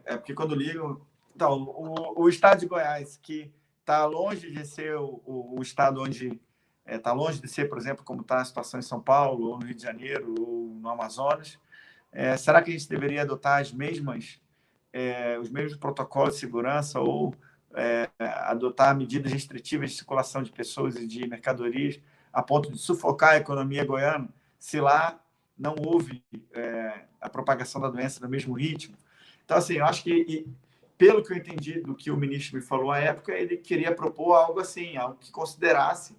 Porque quando ligo... Então, o estado de Goiás, que está longe de ser o estado onde... Está longe de ser, por exemplo, como está a situação em São Paulo, ou no Rio de Janeiro, ou no Amazonas. Será que a gente deveria adotar os mesmos protocolos de segurança ou adotar medidas restritivas de circulação de pessoas e de mercadorias a ponto de sufocar a economia goiana, se lá não houve a propagação da doença no mesmo ritmo? Então, assim, eu acho que, pelo que eu entendi do que o ministro me falou à época, ele queria propor algo assim, algo que considerasse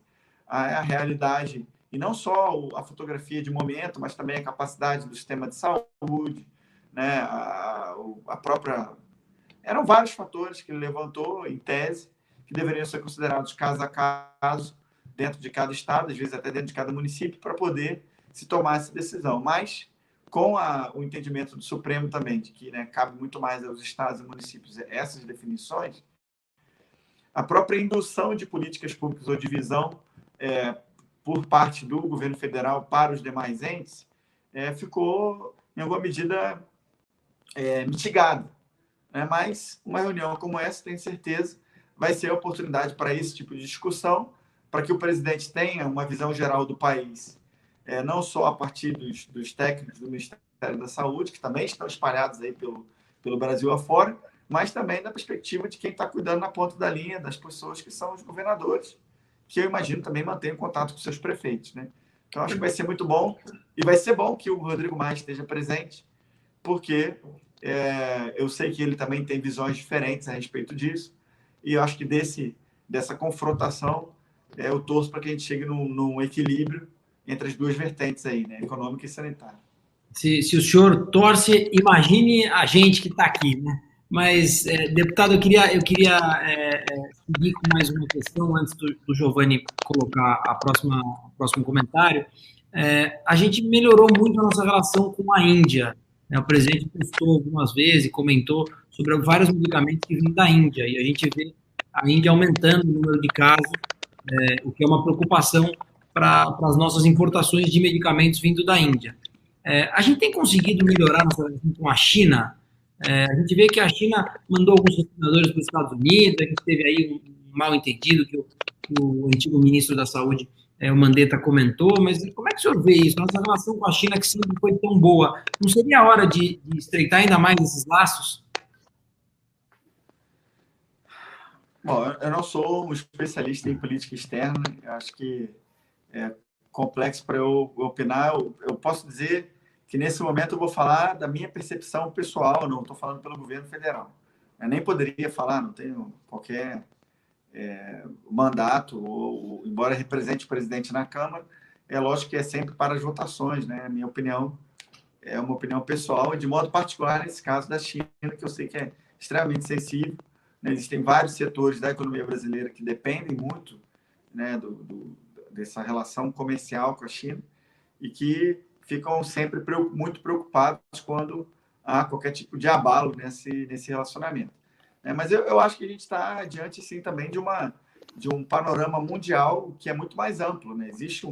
a realidade, e não só a fotografia de momento, mas também a capacidade do sistema de saúde, né, a própria... Eram vários fatores que ele levantou, em tese, que deveriam ser considerados caso a caso, dentro de cada estado, às vezes até dentro de cada município, para poder se tomar essa decisão. Mas, com o entendimento do Supremo também, de que cabe muito mais aos estados e municípios essas definições, a própria indução de políticas públicas ou divisão por parte do governo federal para os demais entes ficou, em alguma medida, mitigada. Mas uma reunião como essa, tenho certeza, vai ser a oportunidade para esse tipo de discussão, para que o presidente tenha uma visão geral do país, não só a partir dos técnicos do Ministério da Saúde, que também estão espalhados aí pelo Brasil afora, mas também da perspectiva de quem está cuidando na ponta da linha, das pessoas que são os governadores, que eu imagino também mantenham contato com seus prefeitos, né? Então, acho que vai ser muito bom, e vai ser bom que o Rodrigo Maia esteja presente, porque eu sei que ele também tem visões diferentes a respeito disso, e eu acho que dessa confrontação, eu torço para que a gente chegue num equilíbrio entre as duas vertentes aí, né, econômica e sanitária. Se o senhor torce, imagine a gente que está aqui, né? Mas, deputado, eu queria seguir com mais uma questão antes do Giovanni colocar o próximo comentário. A gente melhorou muito a nossa relação com a Índia, né? O presidente postou algumas vezes e comentou sobre vários medicamentos que vêm da Índia, e a gente vê a Índia aumentando o número de casos, o que é uma preocupação para as nossas importações de medicamentos vindo da Índia. A gente tem conseguido melhorar nossa relação com a China. A gente vê que a China mandou alguns senadores para os Estados Unidos, a gente teve aí um mal-entendido que o antigo ministro da Saúde, o Mandetta, comentou, mas como é que o senhor vê isso? Nossa relação com a China, que sempre foi tão boa, não seria a hora de estreitar ainda mais esses laços? Bom, eu não sou um especialista em política externa, eu acho que é complexo para eu opinar. Eu posso dizer que nesse momento eu vou falar da minha percepção pessoal, não estou falando pelo governo federal. Eu nem poderia falar, não tenho qualquer mandato, ou embora represente o presidente na Câmara, é lógico que é sempre para as votações, né? A minha opinião é uma opinião pessoal, e de modo particular nesse caso da China, que eu sei que é extremamente sensível, né? Existem vários setores da economia brasileira que dependem muito, né, dessa relação comercial com a China, e que ficam sempre muito preocupados quando há qualquer tipo de abalo nesse relacionamento. Mas eu acho que a gente está diante, sim, também de um panorama mundial que é muito mais amplo, né? Existe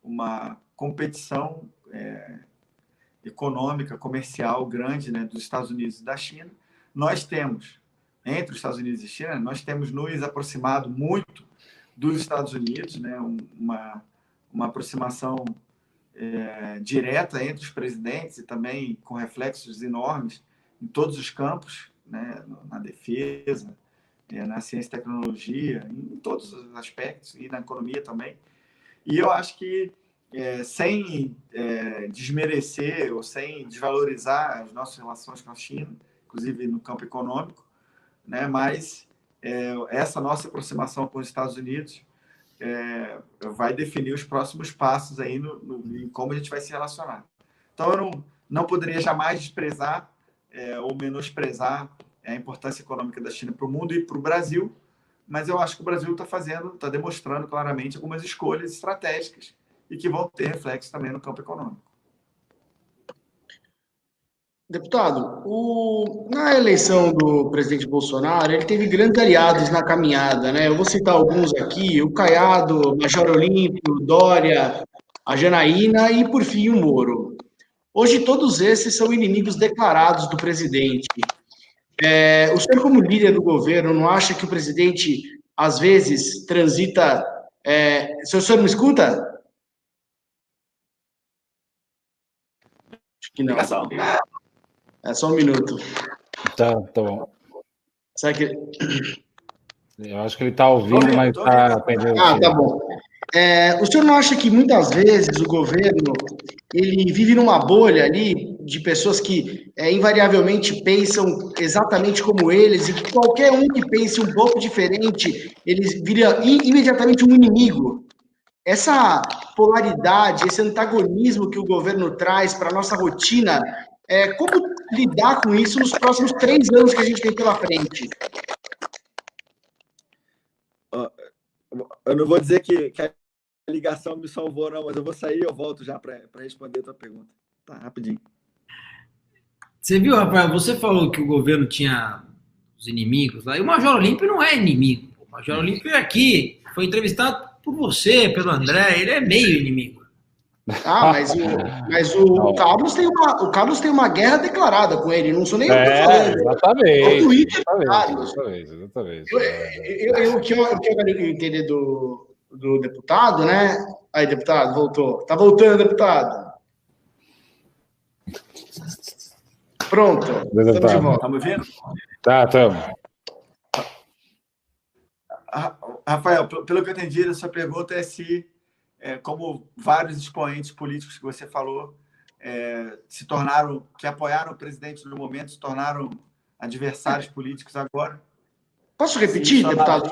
uma competição econômica, comercial grande, né, dos Estados Unidos e da China. Nós temos, entre os Estados Unidos e China, nós temos nos aproximado muito dos Estados Unidos, né, uma aproximação direta entre os presidentes e também com reflexos enormes em todos os campos, né, na defesa, na ciência e tecnologia, em todos os aspectos, e na economia também. E eu acho que, sem desmerecer ou sem desvalorizar as nossas relações com a China, inclusive no campo econômico, né, mas essa nossa aproximação com os Estados Unidos vai definir os próximos passos aí em como a gente vai se relacionar. Então, eu não poderia jamais desprezar ou menosprezar a importância econômica da China para o mundo e para o Brasil, mas eu acho que o Brasil está demonstrando claramente algumas escolhas estratégicas e que vão ter reflexo também no campo econômico. Deputado, na eleição do presidente Bolsonaro, ele teve grandes aliados na caminhada, né? Eu vou citar alguns aqui: o Caiado, o Major Olímpio, Dória, a Janaína e, por fim, o Moro. Hoje, todos esses são inimigos declarados do presidente. O senhor, como líder do governo, não acha que o presidente, às vezes, transita... O senhor me escuta? Acho que não. Só um minuto. Tá bom. Sabe que... Eu acho que ele está ouvindo, mas está perdendo. Tá bom. O senhor não acha que muitas vezes o governo ele vive numa bolha ali de pessoas que invariavelmente pensam exatamente como eles, e que qualquer um que pense um pouco diferente, eles vira imediatamente um inimigo? Essa polaridade, esse antagonismo que o governo traz para a nossa rotina, como lidar com isso nos próximos 3 anos que a gente tem pela frente? Eu não vou dizer que a ligação me salvou, não, mas eu vou sair e eu volto já para responder a tua pergunta. Tá, rapidinho. Você viu, Rafael, você falou que o governo tinha os inimigos lá, e o Major Olímpio não é inimigo. O Major Olímpio é aqui, foi entrevistado por você, pelo André, ele é meio inimigo. Mas o Carlos tem uma guerra declarada com ele, não sou nem eu que estou falando. Exatamente. O que eu quero entender do deputado, né? Aí, deputado, voltou. Tá voltando, deputado. Pronto. Estamos de volta. Tá me ouvindo? Tá, estamos. Rafael, pelo que eu entendi, a sua pergunta é se, como vários expoentes políticos que você falou, que apoiaram o presidente no momento, se tornaram adversários políticos agora. Posso repetir, deputado?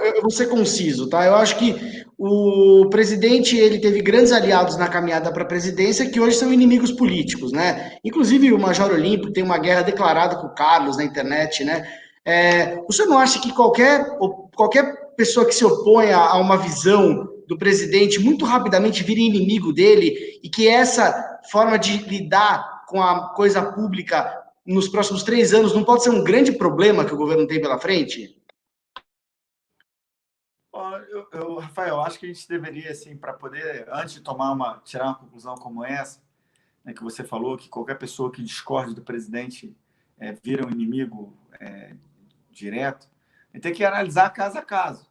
Eu vou ser conciso, tá? Eu acho que o presidente ele teve grandes aliados na caminhada para a presidência que hoje são inimigos políticos, né? Inclusive o Major Olímpio tem uma guerra declarada com o Carlos na internet, né? O senhor não acha que qualquer pessoa que se oponha a uma visão do presidente muito rapidamente vira inimigo dele e que essa forma de lidar com a coisa pública nos próximos 3 anos não pode ser um grande problema que o governo tem pela frente? Rafael, acho que a gente deveria, assim, para poder, antes de tirar uma conclusão como essa, né, que você falou, que qualquer pessoa que discorde do presidente vira um inimigo direto, a gente tem que analisar caso a caso.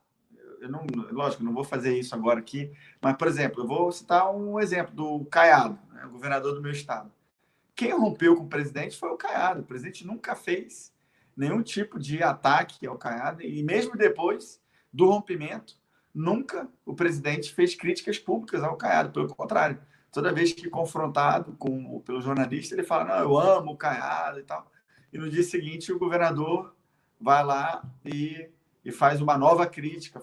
Lógico, não vou fazer isso agora aqui, mas, por exemplo, eu vou citar um exemplo do Caiado, né, o governador do meu estado. Quem rompeu com o presidente foi o Caiado. O presidente nunca fez nenhum tipo de ataque ao Caiado e mesmo depois do rompimento, nunca o presidente fez críticas públicas ao Caiado. Pelo contrário, toda vez que confrontado pelo jornalista, ele fala, não, eu amo o Caiado e tal. E no dia seguinte o governador vai lá e faz uma nova crítica,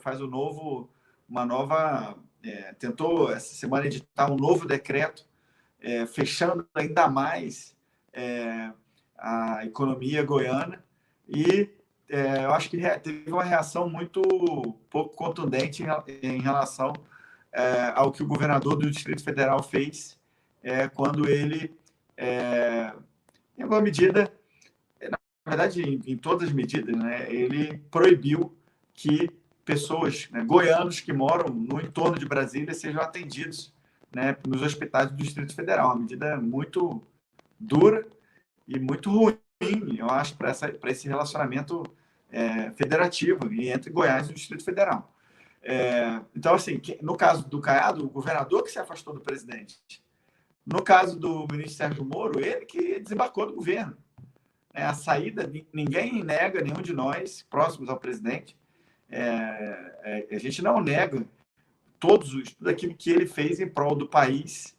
tentou essa semana editar um novo decreto fechando ainda mais a economia goiana e eu acho que teve uma reação muito pouco contundente em relação ao que o governador do Distrito Federal fez quando ele, em alguma medida, na verdade, em todas as medidas, né, ele proibiu que pessoas, né, goianos que moram no entorno de Brasília sejam atendidos, né, nos hospitais do Distrito Federal. Uma medida muito dura e muito ruim, eu acho, para esse relacionamento federativo entre Goiás e o Distrito Federal. Então, assim, no caso do Caiado, o governador que se afastou do presidente. No caso do ministro Sérgio Moro, ele que desembarcou do governo. A saída, ninguém nega, nenhum de nós, próximos ao presidente, a gente não nega tudo aquilo que ele fez em prol do país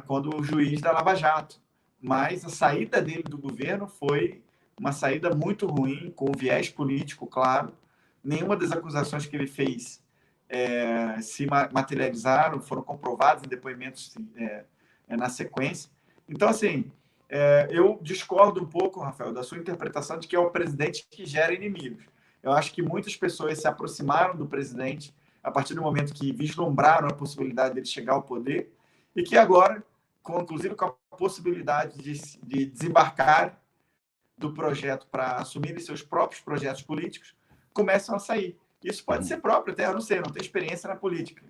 quando o juiz da Lava Jato. Mas a saída dele do governo foi uma saída muito ruim, com um viés político claro. Nenhuma das acusações que ele fez se materializaram, foram comprovadas em depoimentos na sequência. Então, assim, eu discordo um pouco, Rafael, da sua interpretação de que é o presidente que gera inimigos. Eu acho que muitas pessoas se aproximaram do presidente a partir do momento que vislumbraram a possibilidade dele chegar ao poder e que agora, inclusive com a possibilidade de desembarcar do projeto para assumirem seus próprios projetos políticos, começam a sair. Isso pode ser próprio, até eu não sei, eu não tenho experiência na política.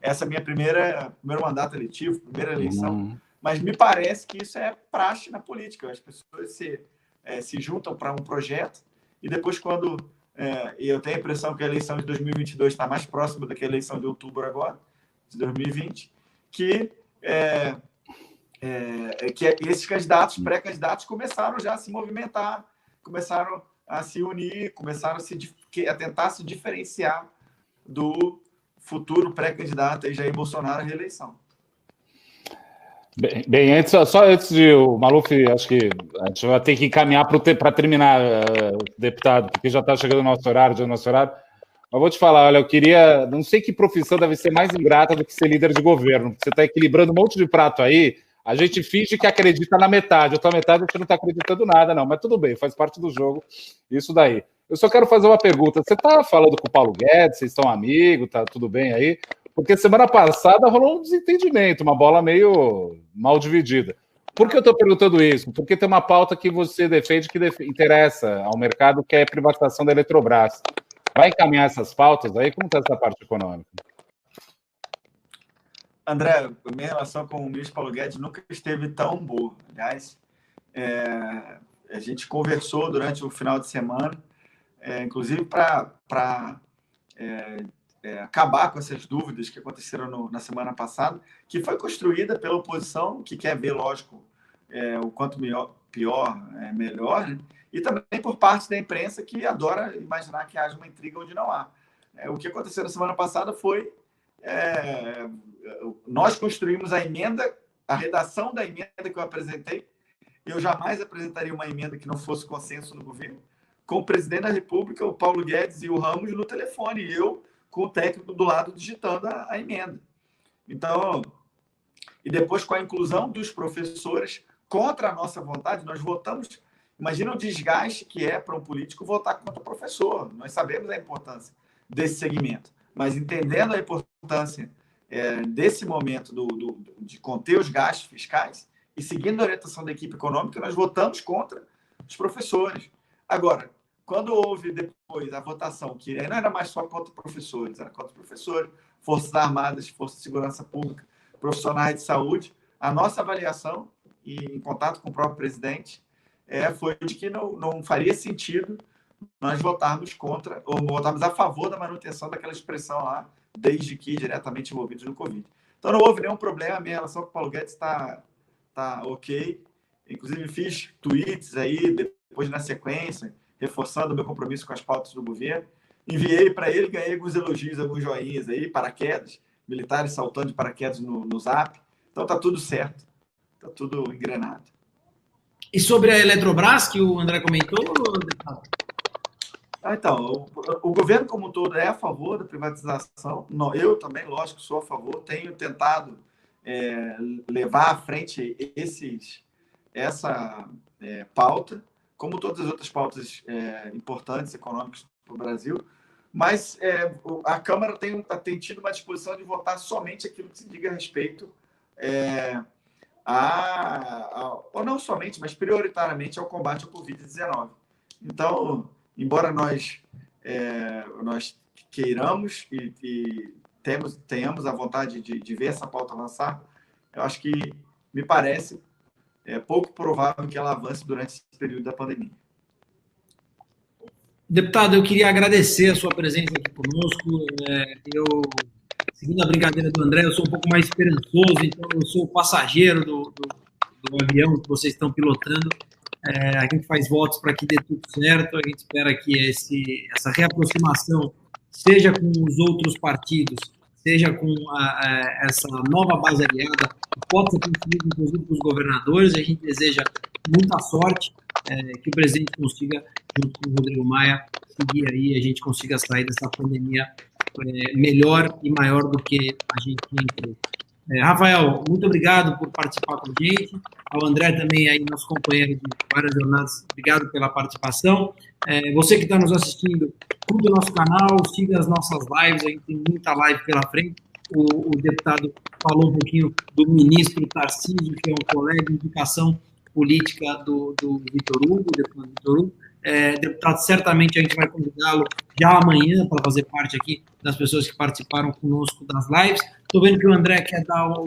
Essa é a minha primeiro mandato eletivo, primeira eleição, mas me parece que isso é praxe na política. As pessoas se juntam para um projeto e depois, quando eu tenho a impressão que a eleição de 2022 está mais próxima da que a eleição de outubro agora, de 2020, que esses candidatos, pré-candidatos, começaram já a se movimentar, começaram a se unir, começaram a tentar se diferenciar do futuro pré-candidato Jair Bolsonaro à reeleição. Bem, só antes de o Maluf, acho que a gente vai ter que encaminhar para terminar, deputado, porque já está chegando o nosso horário, Mas vou te falar, olha, eu queria... Não sei que profissão deve ser mais ingrata do que ser líder de governo. Você está equilibrando um monte de prato aí, a gente finge que acredita na metade. Outra metade a gente não está acreditando nada, não. Mas tudo bem, faz parte do jogo isso daí. Eu só quero fazer uma pergunta. Você está falando com o Paulo Guedes, vocês estão amigos, tá tudo bem aí? Porque semana passada rolou um desentendimento, uma bola meio mal dividida. Por que eu estou perguntando isso? Porque tem uma pauta que você defende que interessa ao mercado, que é a privatização da Eletrobras. Vai encaminhar essas pautas aí? Como está essa parte econômica? André, a minha relação com o ministro Paulo Guedes nunca esteve tão boa. Aliás, a gente conversou durante o final de semana, inclusive para acabar com essas dúvidas que aconteceram na semana passada, que foi construída pela oposição, que quer ver, lógico, o quanto pior, melhor, né? E também por parte da imprensa, que adora imaginar que haja uma intriga onde não há. O que aconteceu na semana passada foi nós construímos a emenda, a redação da emenda que eu apresentei. Eu jamais apresentaria uma emenda que não fosse consenso no governo, com o presidente da República, o Paulo Guedes e o Ramos no telefone, e eu com o técnico do lado digitando a emenda. Então, e depois com a inclusão dos professores, contra a nossa vontade, nós votamos. Imagina o desgaste que é para um político votar contra o professor. Nós sabemos a importância desse segmento, mas entendendo a importância desse momento de conter os gastos fiscais e seguindo a orientação da equipe econômica, nós votamos contra os professores. Agora, quando houve depois a votação, que não era mais só contra professores, era contra professores, Forças Armadas, Forças de Segurança Pública, profissionais de saúde, a nossa avaliação, e em contato com o próprio presidente, foi de que não faria sentido nós votarmos contra, ou votarmos a favor da manutenção daquela expressão lá, desde que diretamente envolvidos no Covid. Então, não houve nenhum problema, a minha relação com o Paulo Guedes está ok. Inclusive, fiz tweets aí, depois na sequência, reforçando o meu compromisso com as pautas do governo. Enviei para ele, ganhei alguns elogios, alguns joinhas aí, paraquedas, militares saltando de paraquedas no Zap. Então, está tudo certo, está tudo engrenado. E sobre a Eletrobras, que o André comentou, deputado? Então, o governo como um todo é a favor da privatização. Eu também, lógico, sou a favor. Tenho tentado levar à frente essa pauta, como todas as outras pautas importantes, econômicas para o Brasil. Mas a Câmara tem tido uma disposição de votar somente aquilo que se diga a respeito ou não somente, mas prioritariamente ao combate ao Covid-19. Então, embora nós queiramos e tenhamos a vontade de ver essa pauta avançar, eu acho que, me parece, pouco provável que ela avance durante esse período da pandemia. Deputado, eu queria agradecer a sua presença aqui conosco. Seguindo a brincadeira do André, eu sou um pouco mais esperançoso, então eu sou o passageiro do avião que vocês estão pilotando. A gente faz votos para que dê tudo certo, a gente espera que essa reaproximação, seja com os outros partidos, seja com essa nova base aliada, possa ser construída, inclusive, com os governadores. A gente deseja muita sorte, que o presidente consiga, junto com o Rodrigo Maia, seguir aí, a gente consiga sair dessa pandemia melhor e maior do que a gente entrou. Rafael, muito obrigado por participar com a gente. Ao André também, aí, nosso companheiro de várias jornadas, obrigado pela participação. Você que está nos assistindo, curta o nosso canal, siga as nossas lives, a gente tem muita live pela frente. O deputado falou um pouquinho do ministro Tarcísio, que é um colega de indicação política do Vitor Hugo, deputado Vitor Hugo. Deputado, certamente a gente vai convidá-lo já amanhã para fazer parte aqui das pessoas que participaram conosco das lives. Estou vendo que o André quer dar um...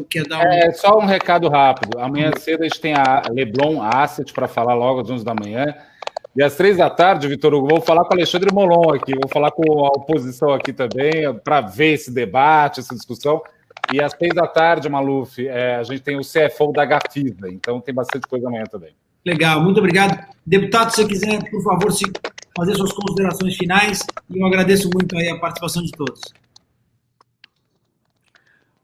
Só um recado rápido. Amanhã cedo a gente tem a Leblon Asset para falar logo às 11 da manhã. E às 3 da tarde, Vitor Hugo, vou falar com o Alexandre Molon aqui, vou falar com a oposição aqui também, para ver esse debate, essa discussão. E às 6 da tarde, Maluf, a gente tem o CFO da Gafisa, então tem bastante coisa amanhã também. Legal, muito obrigado. Deputado, se você quiser, por favor, fazer suas considerações finais, e eu agradeço muito aí a participação de todos.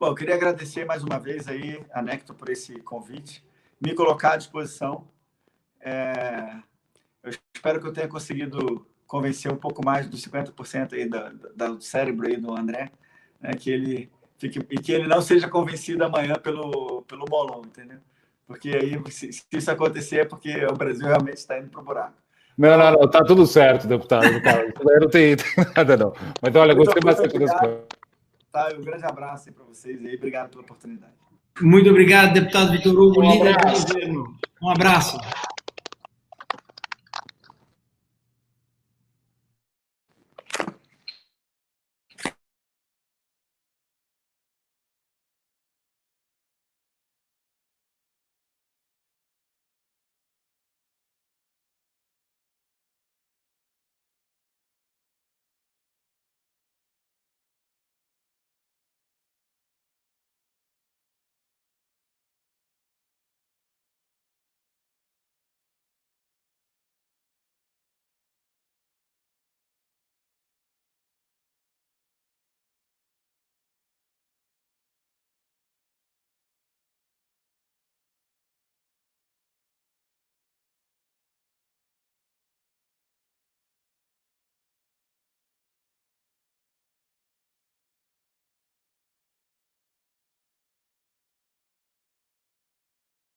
Bom, eu queria agradecer mais uma vez aí a Necton por esse convite, me colocar à disposição. Eu espero que eu tenha conseguido convencer um pouco mais dos 50% aí do cérebro aí do André, né, que ele não seja convencido amanhã pelo Molon, entendeu? Porque aí, se isso acontecer, é porque o Brasil realmente está indo para o buraco. Não, tá tudo certo, deputado. Não tem nada, não. Mas olha, gostei bastante das coisas. Um grande abraço aí para vocês e obrigado pela oportunidade. Muito obrigado, deputado Vitor Hugo, líder do governo. Um abraço.